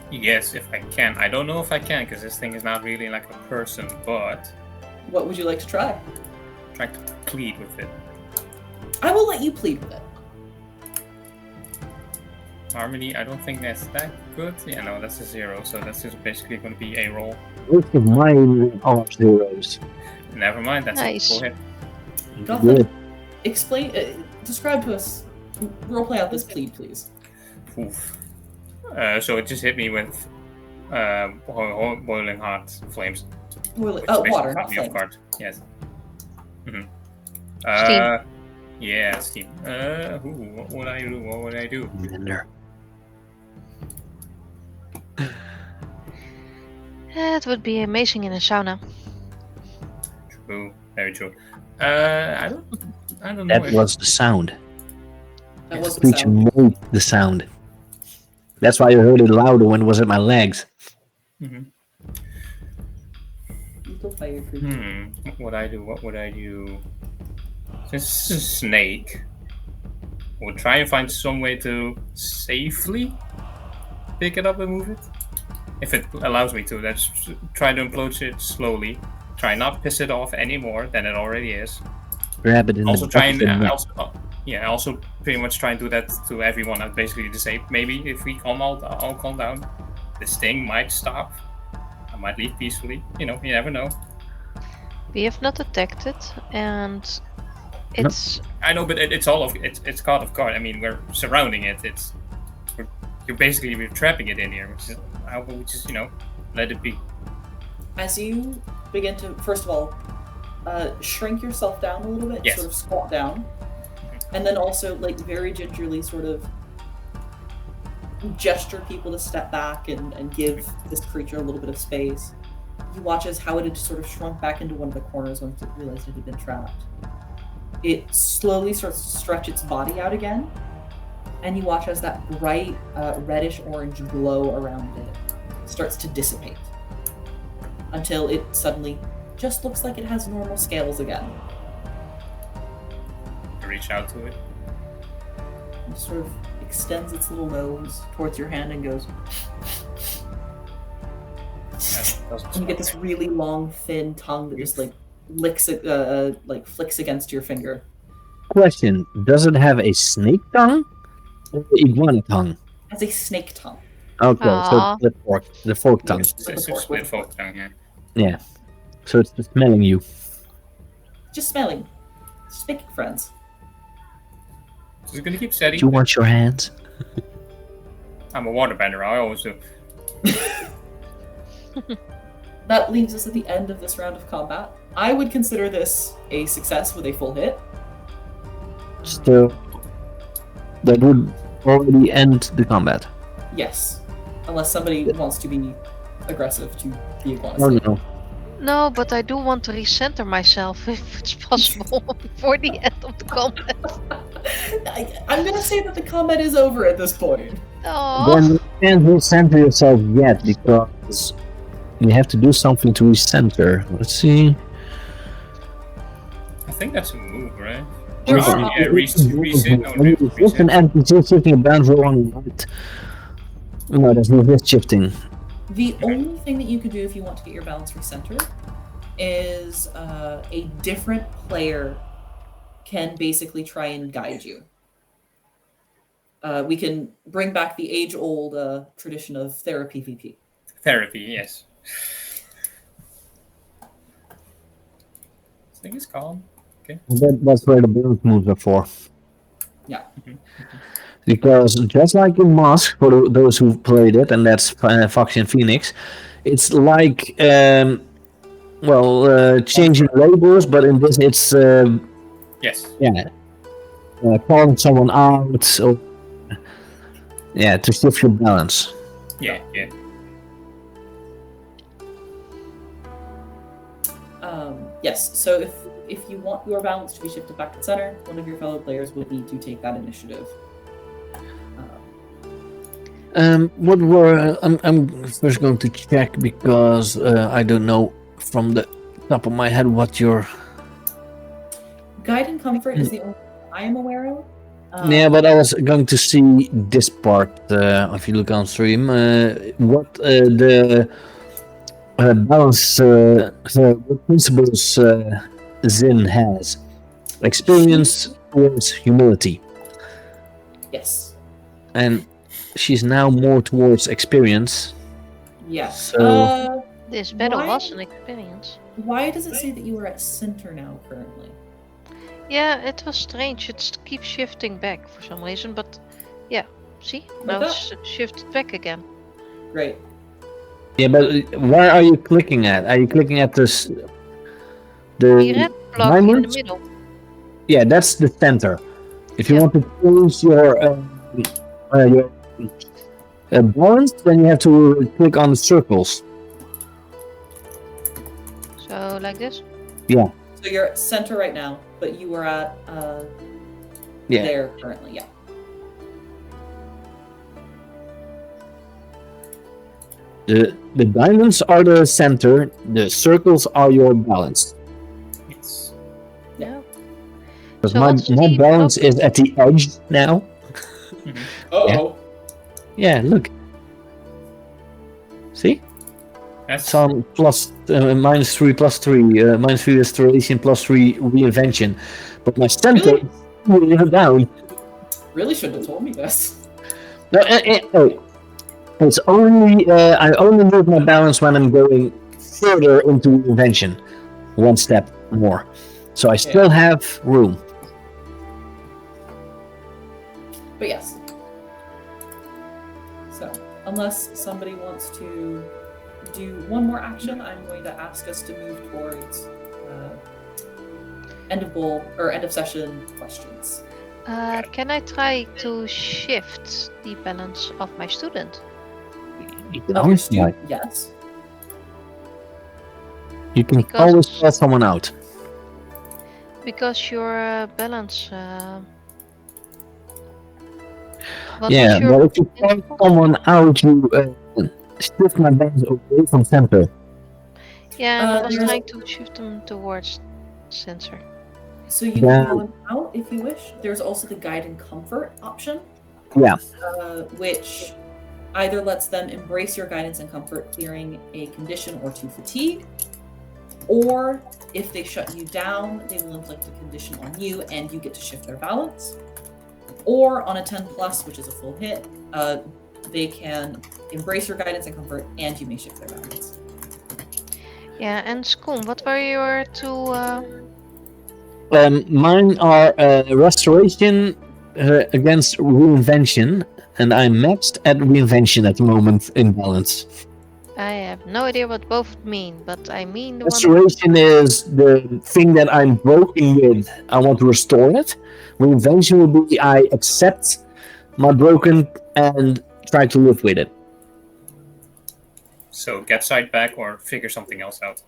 Yes, if I can. I don't know if I can, because this thing is not really like a person, but what would you like to try? try to plead with it. I will let you plead with it. Harmony, I don't think that's that good. Yeah, no, that's a 0, so that's just basically going to be a roll. Which of mine are zeros? Never mind, that's Nice. a full hit. Gotham, Good. explain, describe to us, roleplay out this plead, please. Oof. So it just hit me with boiling hot flames. Well, Which basically water, caught not me off flame. guard. Yes. Mm-hmm. Steam. Yeah, steam. What would I do? What would I do? Blender. It would be amazing in a sauna. True. Very true. I don't know. That was the sound. That was The the creature sound. made the sound. That's why you heard it louder when it was at my legs. Mm-hmm. Little fire creature. What would I do? What would I do? This is a snake. We'll try and find some way to safely pick it up and move it. If it allows me to, let's try to approach it slowly. Try not piss it off any more than it already is. Grab it in Also the try back of the and neck. also pretty much try and do that to everyone. Basically to say maybe if we all calm down, this thing might stop. I might leave peacefully. You never know. We have not attacked it, and it's I know, but it's caught off guard. I mean, we're surrounding it. We're trapping it in here. Which is how we just let it be. As you begin to, first of all, shrink yourself down a little bit, Yes. sort of squat down, and then also, like, very gingerly sort of gesture people to step back and give this creature a little bit of space. You watch as how it had sort of shrunk back into one of the corners once it realized it had been trapped. It slowly starts to stretch its body out again, and you watch as that bright reddish-orange glow around it starts to dissipate until it suddenly just looks like it has normal scales again. Reach out to it. It sort of extends its little nose towards your hand and goes, and you get this really long, thin tongue that just like licks, flicks against your finger. Question: does it have a snake tongue or iguana tongue? As a snake tongue. Okay, Aw. so the fork tongue. Yes. It's a split folk tongue here. Yeah. So it's smelling you. Just smelling. Speaking friends. So it's gonna keep Do setting. you want your hands? I'm a waterbender. I always do. That leaves us at the end of this round of combat. I would consider this a success with a full hit. Still, that would already end the combat. Yes. Unless somebody wants to be aggressive to the iguana. Oh snake. no. no, but I do want to recenter myself if it's possible before the end of the combat. I'm gonna say that the combat is over at this point. Oh, Then you can't recenter yourself yet because you have to do something to recenter. Let's see. I think that's a move, right? There Reset- are yeah, reset. No, When you shift an NPC shifting a bounce roll on the right. No, there's no wrist shifting. The only thing that you could do if you want to get your balance recentered is a different player can basically try and guide you. We can bring back the age-old tradition of therapy VP. Therapy, yes. This thing is calm. That's where the bounce moves are for. Yeah. Because just like in Mask, for those who played it, and that's Foxy and Phoenix, it's like changing labels, but in this it's Yes. calling someone out, or to shift your balance. Yeah. Yes, so if you want your balance to be shifted back to center, one of your fellow players would need to take that initiative. What were I'm first going to check because I don't know from the top of my head what your Guide and comfort is the only thing I am aware of. but I was going to see this part if you look on stream what the balance what principles Zin has experience towards humility, Yes. and she's now more towards experience. Yes. So- this battle Why- was an experience. Why does it say that you are at center now currently? Yeah, it was strange. It keeps shifting back for some reason, but yeah, see? Now that? it's shifted back again. Great. Yeah, but where are you clicking at? Are you clicking at this? The The red block in the diamonds? middle. Yeah, that's the center. If you Yeah. want to change your balance, then you have to click on the circles. So like this. So you're at center right now, but you were at Yeah. there currently. Yeah. The diamonds are the center. The circles are your balance. Yes. Yeah. Because So my what's the balance block? is at the edge now. Oh. Yeah, look. See? That's It's on plus -3 +3. -3 restoration, +3 reinvention. But my center is really down. Really should have told me this. No, it's only I only move my balance when I'm going further into reinvention, one step more. So I still have room. But yes. So, unless somebody wants to do one more action, I'm going to ask us to move towards end of bowl or end of session questions. Can I try to shift the balance of my student? You can Of your always, student, yes. you can Because- always call someone out. Because your balance. What Yeah, was your but if you call someone out, you shift my balance away from center. Yeah, and I was there's- trying to shift them towards sensor. So you Yeah. can call them out if you wish. There's also the guide and comfort option. Yeah. Which either lets them embrace your guidance and comfort, clearing a condition or 2 fatigue, or if they shut you down, they will inflict a condition on you and you get to shift their balance. Or on a 10 plus, which is a full hit, they can embrace your guidance and comfort and you may shift their balance. Yeah, and Skoon, what were your two? Mine are restoration against reinvention, and I'm maxed at reinvention at the moment in balance. I have no idea what both mean, but I mean the one. Restoration is the thing that I'm broken with. I want to restore it. Reinvention will be I accept my broken and try to live with it. so get side back or figure something else out.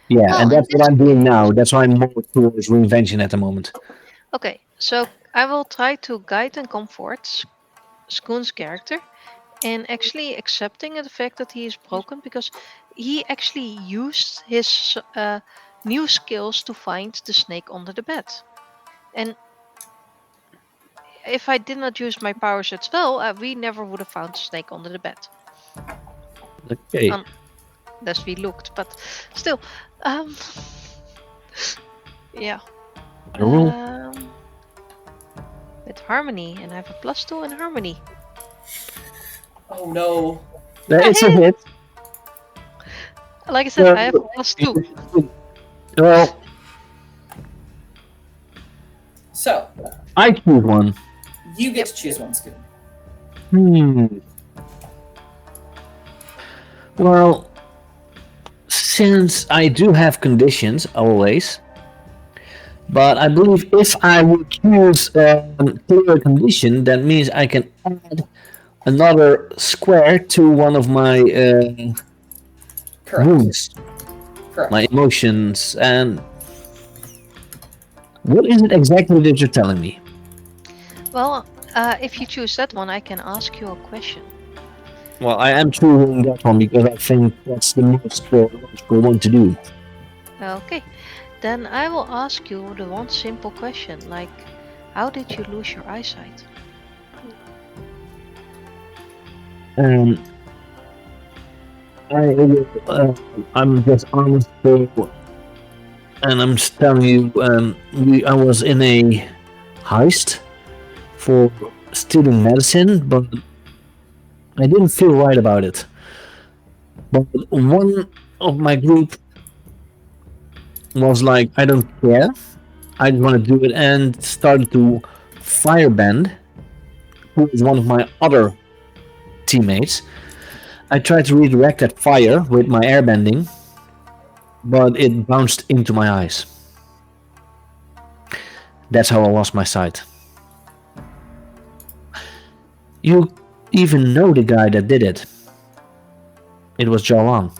Yeah, Oh, and that's and what I'm doing now. That's why I'm more towards reinvention at the moment. Okay, so I will try to guide and comfort Skoon's character, and actually accepting the fact that he is broken because he actually used his new skills to find the snake under the bed. And if I did not use my powers as well, we never would have found the snake under the bed. Okay. Unless we looked, but still. Yeah. I roll. With harmony, and I have a +2 in harmony. Oh no. It's a hit. Like I said, I have a +2. Well, So, I choose one. you get to choose one, Scoop. Well, since I do have conditions always, but I believe if I would choose clear condition, that means I can add another square to one of my Correct. wounds, Correct. my emotions, and what is it exactly that you're telling me? Well, if you choose that one, I can ask you a question. Well, I am choosing that one because I think that's the most logical one to do. Okay, then I will ask you the one simple question, like, how did you lose your eyesight? I'm just honest, and I'm just telling you, I was in a heist for student medicine, but I didn't feel right about it. But one of my group was like, I don't care, I just want to do it, and started to fireband, who is one of my other teammates. I tried to redirect that fire with my airbending, but it bounced into my eyes. That's how I lost my sight. You even know the guy that did it. It was Jalan.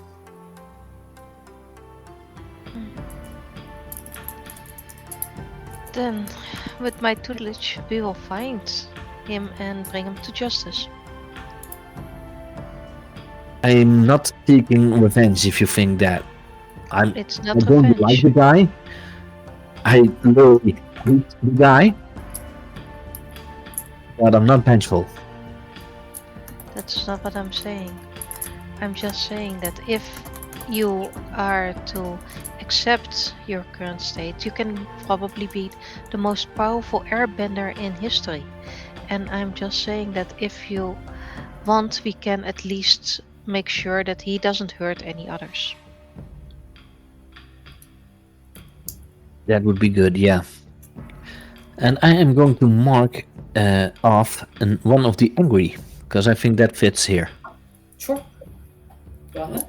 Then, with my tutelage, we will find him and bring him to justice. I'm not seeking revenge if you think that. It's I not don't revenge. like the guy. I literally hate the guy. But I'm not vengeful. That's not what I'm saying. I'm just saying that if you are to accept your current state, you can probably be the most powerful airbender in history. And I'm just saying that if you want, we can at least make sure that he doesn't hurt any others. That would be good, yeah. And I am going to mark off one of the angry, because I think that fits here. Sure. Go ahead.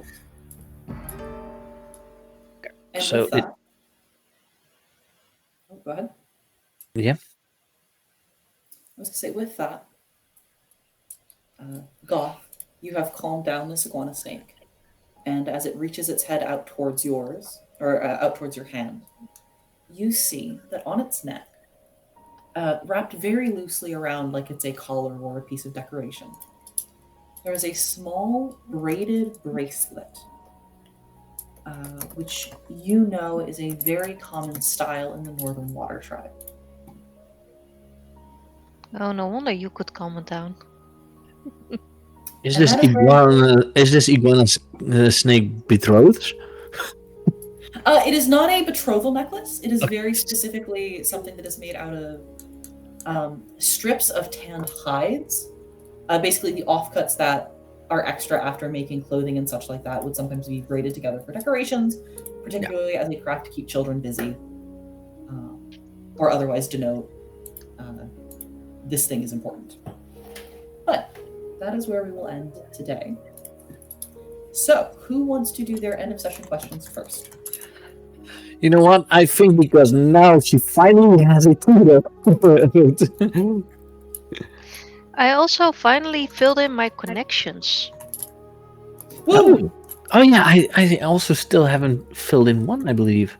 And So with that, oh, go ahead. Yeah. I was gonna say with that, Goth, you have calmed down this iguana snake, and as it reaches its head out towards yours, or out towards your hand, you see that on its neck, wrapped very loosely around like it's a collar or a piece of decoration, there is a small braided bracelet, which you know is a very common style in the Northern Water Tribe. Oh, no wonder you could calm it down. Is And this that is very- iguana snake betrothed? It is not a betrothal necklace. It is very specifically something that is made out of strips of tanned hides. Basically, the offcuts that are extra after making clothing and such like that would sometimes be braided together for decorations, particularly as a craft to keep children busy, or otherwise denote this thing is important. But that is where we will end today. So, who wants to do their end of session questions first? You know what? I think because now she finally has a tutor. I also finally filled in my connections. Woo! Oh yeah, I also still haven't filled in one, I believe.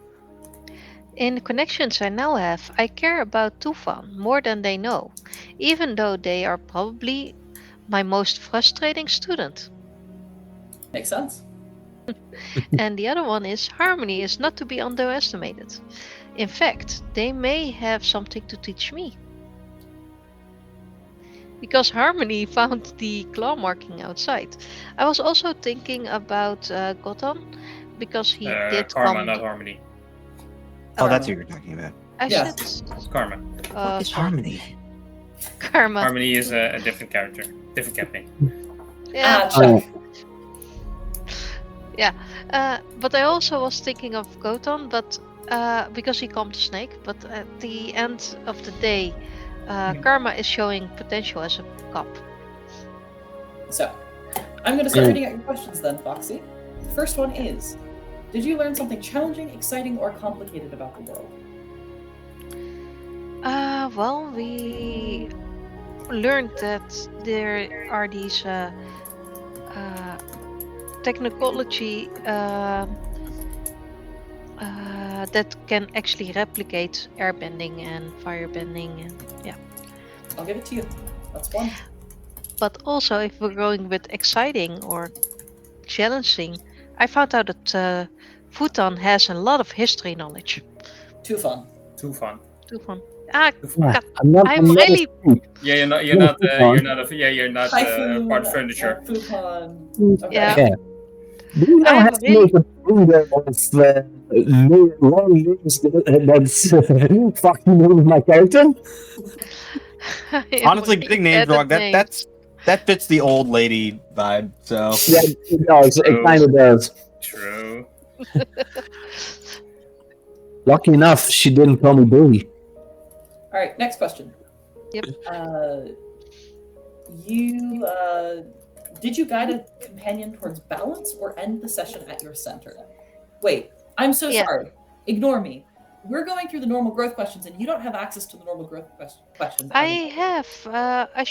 In the connections I now have, I care about Tufan more than they know, even though they are probably my most frustrating student. Makes sense. And the other one is Harmony is not to be underestimated. In fact, they may have something to teach me. Because Harmony found the claw marking outside. I was also thinking about Gotham, because he did Karma, come. not Harmony. Oh, that's what you're talking about. I Yes. said It's Karma. What is sorry. Harmony? Karma. Harmony is a different character, different campaign. Yeah. Check. But I also was thinking of Gotham, but because he calmed the snake. But at the end of the day, Karma is showing potential as a cop. So, I'm going to start reading out your questions then, Foxy. The first one is, did you learn something challenging, exciting, or complicated about the world? Well, we learned that there are these technology that can actually replicate airbending and firebending, and yeah. I'll give it to you. That's one. But also, if we're going with exciting or challenging, I found out that Futon has a lot of history knowledge. Too fun. Too fun. Too fun. Yeah, God, I'm not. I'm not really- Yeah, you're not. You're not Typhoon, part of furniture. Futon. Okay. Yeah. Yeah. Do you now I'm have to really- make a finger of long names that's fucking with my character? Honestly, getting name wrong, that fits the old lady vibe. So Yeah, it does. It kind of does. True. Lucky enough, she didn't call me Billy. All right, next question. Yep. You Did you guide a companion towards balance or end the session at your center? Wait, I'm so Yeah. sorry. Ignore me. We're going through the normal growth questions, and you don't have access to the normal growth questions. I have.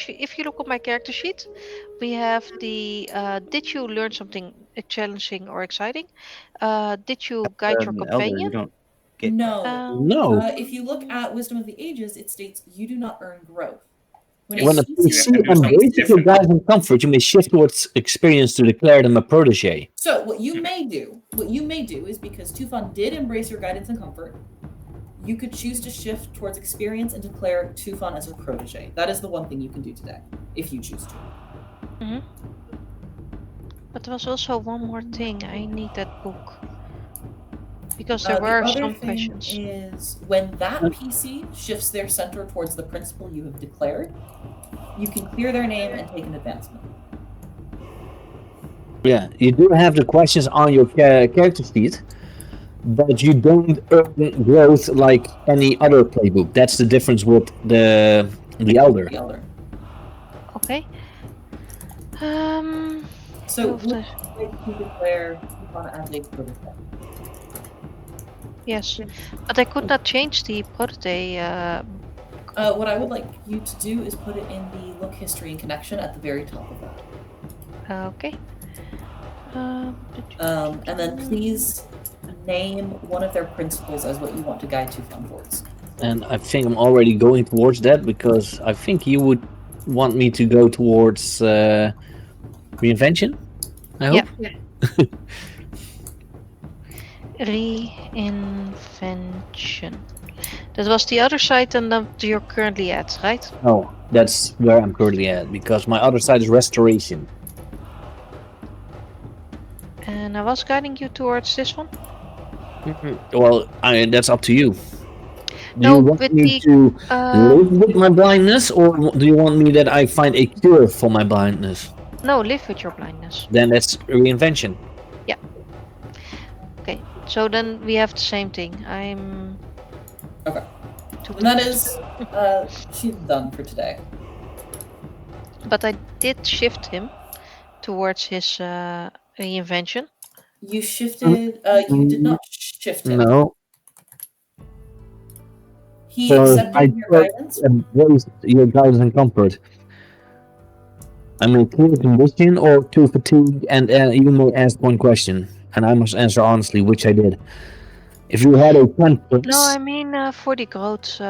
If you look at my character sheet, we have the did you learn something challenging or exciting? Did you guide your Elder, you companion? don't get No. No. If you look at Wisdom of the Ages, it states you do not earn growth. When it a shoots PC you- embraces your guidance and comfort, you may shift towards experience to declare them a protege. So what you may do is because Tufan did embrace your guidance and comfort, you could choose to shift towards experience and declare Tufan as a protege. That is the one thing you can do today, if you choose to. But there was also one more thing. I need that book because The there were other some thing questions. is when that PC shifts their center towards the principal you have declared, you can clear their name and take an advancement. Yeah, you do have the questions on your character sheet, but you don't earn growth like any other playbook. That's the difference with the Elder. The Elder. Okay. So of would the- you like to declare Tufan as a protege? Yes, but I could not change the protege. What I would like you to do is put it in the look history and connection at the very top of that. Okay. And then please name one of their principles as what you want to guide Tufan towards. And I think I'm already going towards that because I think you would want me to go towards reinvention. I hope. Yeah. Reinvention. That was the other side than you're currently at, right? No, that's where I'm currently at because my other side is restoration. And I was guiding you towards this one. Well, that's up to you. Do No, you want with me the, to Uh, live with my blindness, or do you want me that I find a cure for my blindness? no, live with your blindness. Then that's reinvention. Okay, so then we have the same thing. I'm. Okay. Too And that close. is, she's done for today. But I did shift him towards his reinvention. You shifted, you did not shift him. No, He So accepted I your thought- guidance. embrace your guidance and comfort. I mean, clear condition or too fatigued, and you may ask one question, and I must answer honestly, which I did. If you had a conference, No, I mean for the growth,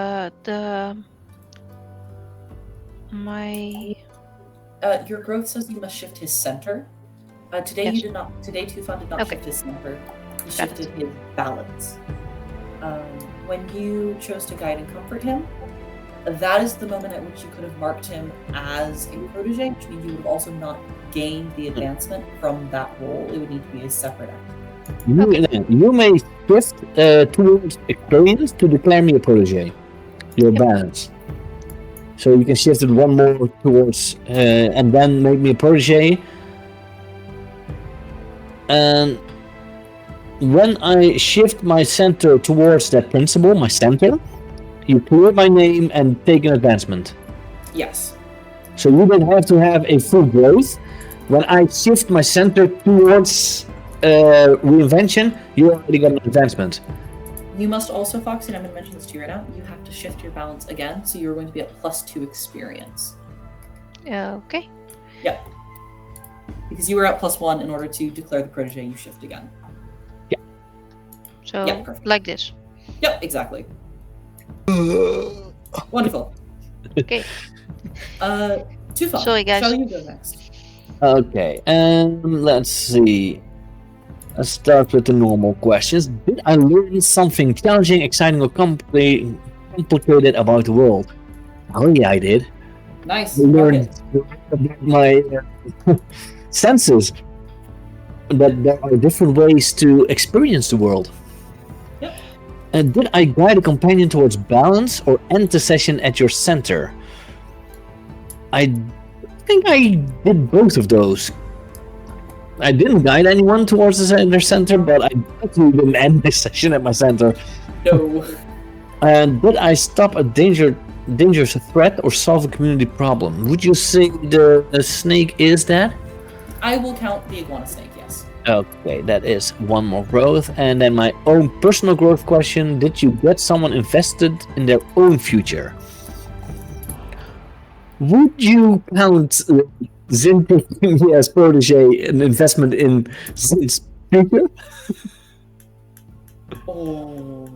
my Your growth says you must shift his center. Today Yes. you did not. Today Tufan did not Okay. shift his center. He Got shifted his balance. When you chose to guide and comfort him, that is the moment at which you could have marked him as a protege, which means you would have also not gained the advancement from that role. It would need to be a separate act. you may shift towards experience to declare me a protege. Your Yep. balance. So you can shift it one more towards, and then make me a protege. And when I shift my center towards that principle, my center, you clear my name and take an advancement. Yes. So you don't have to have a full growth. When I shift my center towards reinvention, you already got an advancement. You must also, Foxy, and I'm going to mention this to you right now, you have to shift your balance again, so you're going to be at +2 experience. okay. Because you were at +1 in order to declare the protege, you shift again. So Yeah, perfect. like this. Yep, exactly. Wonderful. Okay. Tufan, Sorry, guys. shall you go next? Okay, let's see. Let's start with the normal questions. Did I learn something challenging, exciting, or complicated about the world? Oh yeah, I did. Nice. I learned Okay. about my senses. That there are different ways to experience the world. Yep. And did I guide a companion towards balance or end the session at your center? I think I did both of those. I didn't guide anyone towards their center, but I definitely didn't end the session at my center. No. And did I stop a dangerous threat or solve a community problem? Would you say the snake is that? I will count the iguana snake, yes. Okay, that is one more growth. And then my own personal growth question: did you get someone invested in their own future? Would you count Zin taking me as protege an investment in Zin's future? Oh.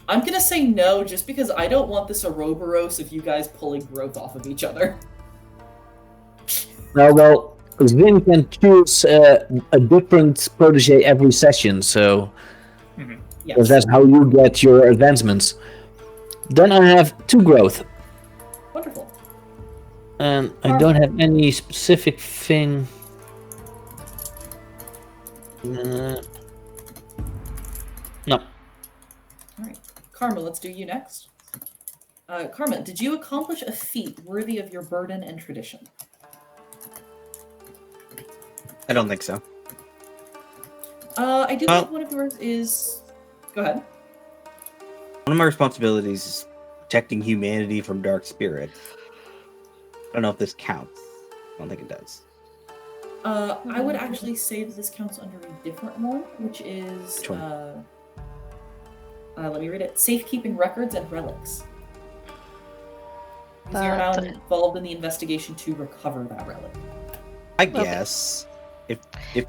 I'm gonna say no, just because I don't want this Ouroboros of you guys pulling growth off of each other. Well, Zin can choose a different protege every session, so Yes. that's how you get your advancements. Then I have 2 growth, Wonderful. and I don't have any specific thing. No. Alright. Karma, let's do you next. Karma, did you accomplish a feat worthy of your burden and tradition? I don't think so. I do Well- think one of yours is... Go ahead. One of my responsibilities is protecting humanity from dark spirits. I don't know if this counts. I don't think it does. I would actually say that this counts under a different one, which is... Which one? Let me read it. Safekeeping records and relics. Because you're now But- involved in the investigation to recover that relic. I guess if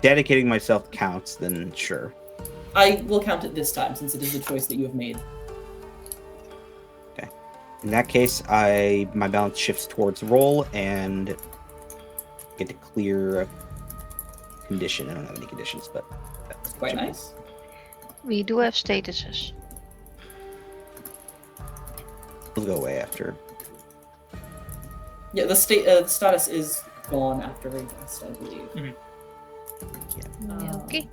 dedicating myself counts, then sure. I will count it this time, since it is a choice that you have made. In that case, my balance shifts towards roll and get to clear a condition. I don't have any conditions, but that's Quite nice. We do have statuses. It'll go away after. Yeah, the status is gone after a rest, I believe. Okay. Did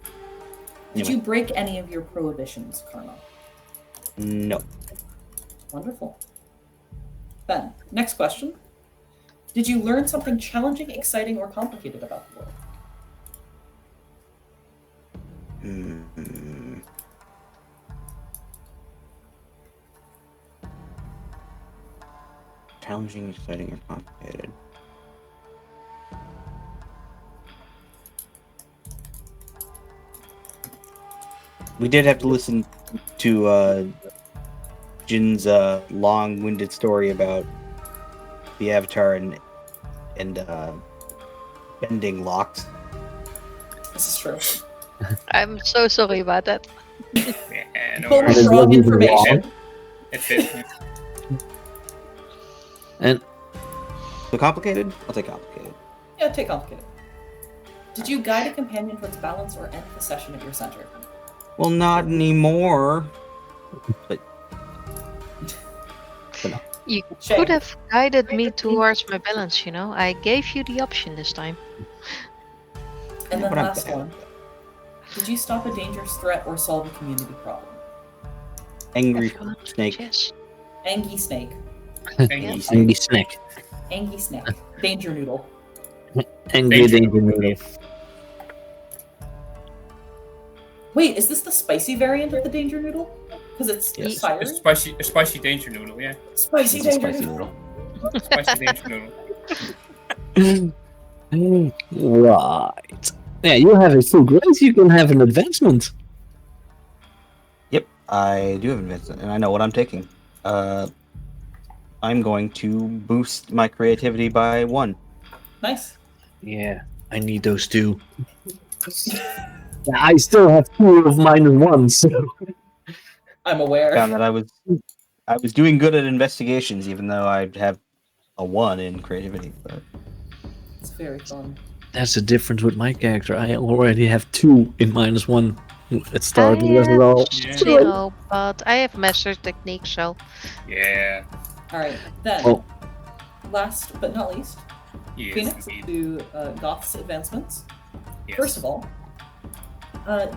Anyway. you break any of your prohibitions, Karma? No. Wonderful. Ben, next question. Did you learn something challenging, exciting, or complicated about the world? Mm. Challenging, exciting, or complicated. We did have to listen to Jin's long-winded story about the Avatar and bending locks. This is true. I'm so sorry about that. Yeah, no But worries. with wrong It wasn't information. It fits me. And So complicated? I'll take complicated. Yeah, take complicated. Did you guide a companion towards balance or end the session at your center? Well, not anymore. But You Shame. could have guided me towards my balance, you know. I gave you the option this time. And then but I'm last bad. one. Did you stop a dangerous threat or solve a community problem? Angry Everyone, snake. yes. Angie snake. Angry snake. angry snack. Angie snake. Danger noodle. Angry Danger danger noodle. noodle. Wait, is this the spicy variant of the danger noodle? Because it's Yes. fiery? A spicy danger noodle, yeah. Spicy It's a danger spicy noodle. Spicy danger noodle. Right. Yeah, you have a full growth, you can have an advancement. Yep, I do have advancement, and I know what I'm taking. I'm going to boost my creativity by 1. Nice. Yeah, I need those 2. Yeah, I still have 2 of -1, so I'm aware. Found that I was doing good at investigations, even though I have a 1 in creativity. But It's very fun. that's the difference with my character. I already have 2 in -1 at start I as have well. Yeah. 0, but I have master technique, so Yeah. Alright, then, Oh. last but not least, Yes, Phoenix indeed. to Goth's advancements. Yes. First of all,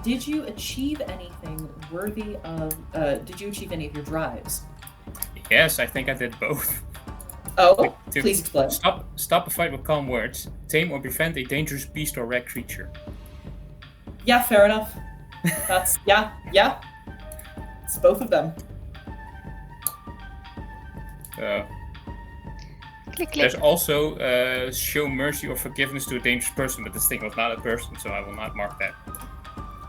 did you achieve anything worthy of, did you achieve any of your drives? Yes, I think I did both. Oh, To please explain. Stop a fight with calm words. Tame or befriend a dangerous beast or rare creature. Yeah, fair enough. That's, yeah. It's both of them. Click, click. There's also show mercy or forgiveness to a dangerous person, but this thing was not a person, so I will not mark that.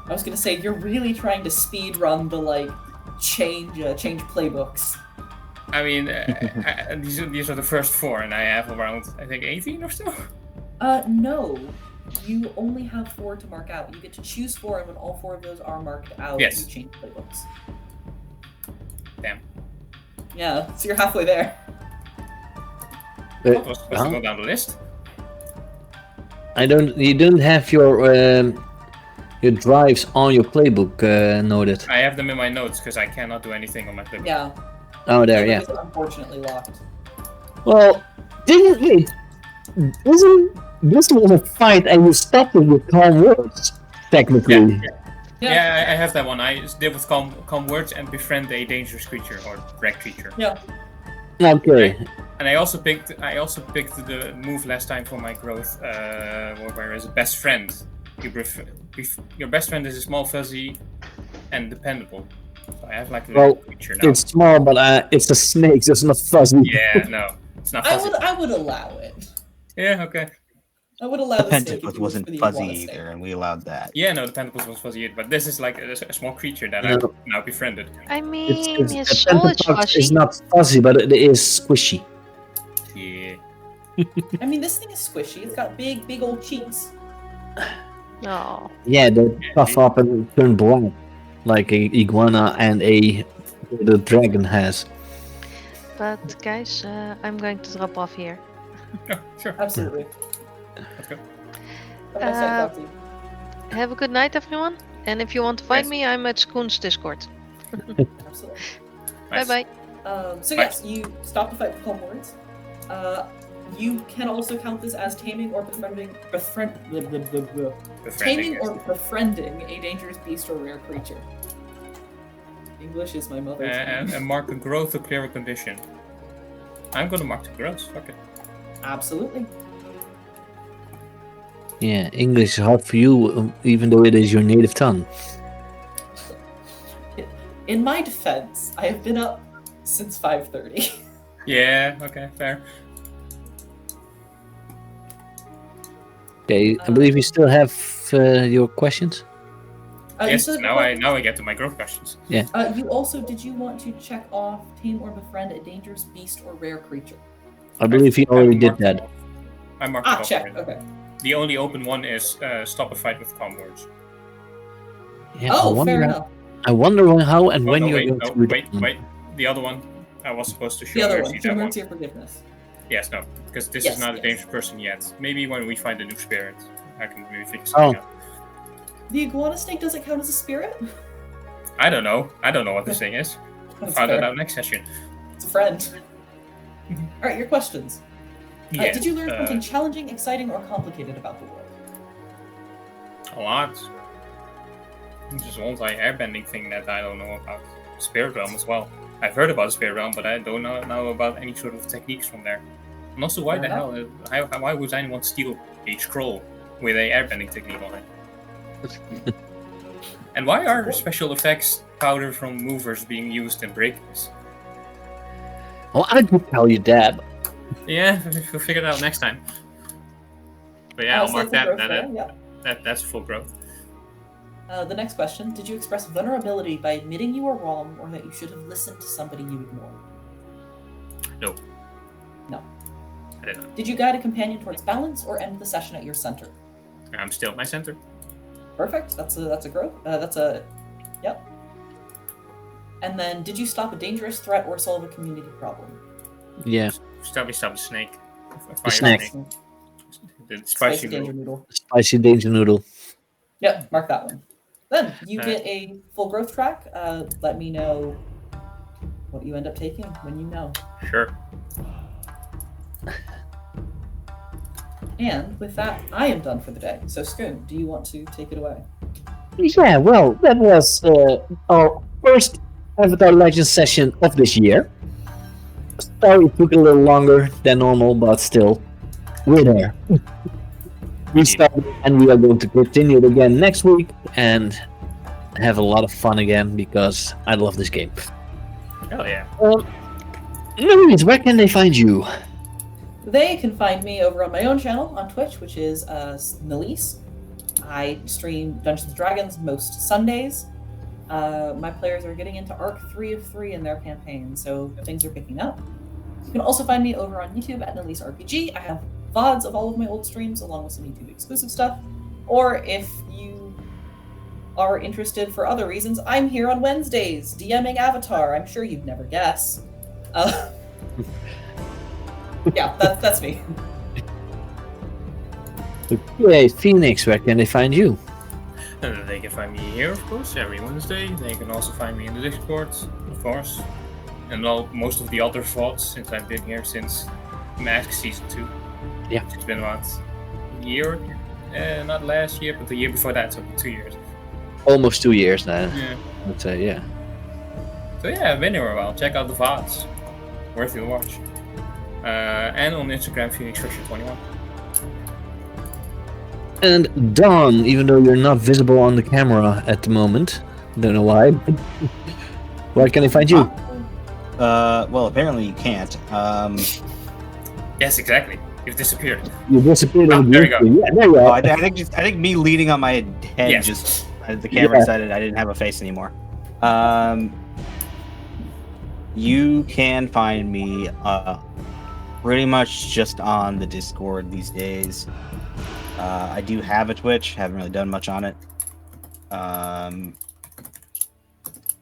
I was gonna say, you're really trying to speed run the, like, change playbooks. I mean, these are the first 4, and I have around, I think, 18 or so. No. You only have 4 to mark out. You get to choose 4, and when all 4 of those are marked out, Yes. you change playbooks. Damn. Yeah, so you're halfway there. I was supposed to go down the list. You don't have your drives on your playbook noted. I have them in my notes because I cannot do anything on my playbook. Yeah. Oh, there, yeah. It's unfortunately locked. Well, isn't this was a fight and you stopped it with calm words, technically? Yeah, I have that one. I did with calm words and befriend a dangerous creature or wreck creature. Yeah. Okay. And I also picked the move last time for my growth, whereas a best friend. Your best friend is a small, fuzzy, and dependable. So I have like a creature now. It's small, but it's a snake, so it's not fuzzy. Yeah, no, it's not fuzzy. I would allow it. Yeah, okay. I would allow The the snake if Pentacles it was wasn't for the fuzzy iguana snake. either, and we allowed that. Yeah, no, the Pentacles was fuzzy, but this is like a small creature that No. I've now befriended. I mean, his the soul is Pentapox fuzzy. is not fuzzy, but it is squishy. Yeah. I mean, this thing is squishy. It's got big old cheeks. No. Yeah, they puff up and turn black, like a iguana and the dragon has. But guys, I'm going to drop off here. Oh, sure. Absolutely. Let's go. Have a nice night, Uh, Doctor. Have a good night, everyone. And if you want to find Yes. me, I'm at Skoon's Discord. Absolutely. Nice. Bye bye. So yes, you stop the fight with calm words. You can also count this as taming or taming Befriending or befriending a dangerous beast or rare creature. English is my mother tongue. and mark a growth or clear a condition. I'm gonna mark the growth. Fuck it. Absolutely. Yeah, English is hard for you, even though it is your native tongue. In my defense, I have been up since 5:30. Yeah. Okay. Fair. Okay, I believe you still have your questions. Yes. Now I get to my growth questions. You also did you want to check off tame or befriend a dangerous beast or rare creature? I believe you already did that. I marked it off Check. already. Okay. The only open one is stop a fight with calm words. Yeah, I Oh, wonder, fair enough. I wonder how and when no, you're wait, going no, to do wait, that. wait. The other one, I was supposed to show The other mercy, one, that show one. mercy or forgiveness. Yes, no, because this Yes, is not a yes. dangerous person yet. Maybe when we find a new spirit, I can maybe fix Oh. something out. The iguana snake doesn't count as a spirit? I don't know. I don't know what this thing is. That's Find fair. it out next session. It's a friend. Alright, your questions. Yeah. Did you learn something challenging, exciting, or complicated about the world? A lot. There's one airbending thing that I don't know about. Spirit Realm as well. I've heard about Spirit Realm, but I don't know about any sort of techniques from there. And also, why Fair the hell? Why would anyone steal a scroll with a airbending technique on it? And why are special effects powder from movers being used in breakers? Well, I could tell you that. Yeah, we'll figure it out next time. But yeah, I'll So mark that's a that. growth there, yeah. That's full growth. The next question, did you express vulnerability by admitting you were wrong or that you should have listened to somebody you ignored? No. No. I didn't. Did you guide a companion towards balance or end the session at your center? I'm still at my center. Perfect. That's a growth. Yep. And then, did you stop a dangerous threat or solve a community problem? Yeah, Stop the snake. The snake. The Spicy spicy danger noodle. noodle. spicy danger noodle. Yep, mark that one. Then you Alright. get a full growth track. Let me know what you end up taking when you know. Sure. And with that, I am done for the day. So, Skoon, do you want to take it away? Yeah, well, that was our first Avatar Legends session of this year. Sorry it took a little longer than normal, but still, we're there. We started and we are going to continue it again next week and have a lot of fun again because I love this game. Hell yeah. Louise, where can they find you? they can find me over on my own channel on Twitch, which is Nalise. I stream Dungeons & Dragons most Sundays. My players are getting into Arc 3 of 3 in their campaign, so things are picking up. You can also find me over on YouTube at Nalise RPG. I have VODs of all of my old streams, along with some YouTube exclusive stuff. Or if you are interested for other reasons, I'm here on Wednesdays, DMing Avatar. I'm sure you'd never guess. Yeah, that's me. Okay, Phoenix, where can they find you? They can find me here, of course, every Wednesday. They can also find me in the Discord, of course. And most of the other VODs, since I've been here since Mask Season 2. Yeah. It's been about a year. Not last year, but the year before that, so 2 years. Almost 2 years now. Yeah. I'd say, yeah. So yeah, I've been here a while. Check out the VODs. Worth your watch. And on Instagram, PhoenixFisher21. And Dawn, even though you're not visible on the camera at the moment, don't know why. Where can I find you? Well, apparently you can't. Yes, exactly. You've disappeared. You disappeared Oh, on there you go. Yeah, there you Oh, are. I think me leaning on my head Yes. just the camera Yeah. decided I didn't have a face anymore. You can find me pretty much just on the Discord these days. I do have a Twitch, haven't really done much on it.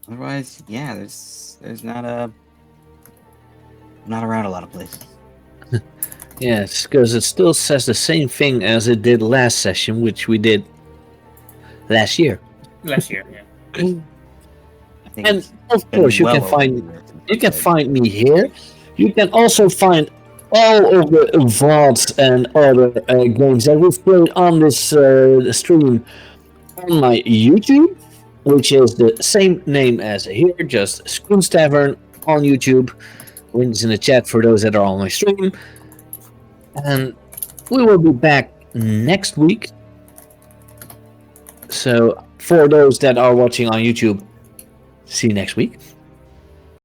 Otherwise, yeah, there's not around a lot of places. Yes, because it still says the same thing as it did last session, which we did last year. Last year, yeah. I think And it's of been course, you well can over find a year since you I can played. find me here. You can also find all of the VODs and other games that we've played on this stream on my YouTube, which is the same name as here, just Spoon's Tavern on YouTube. Links in the chat for those that are on my stream. And we will be back next week. So for those that are watching on YouTube, see you next week.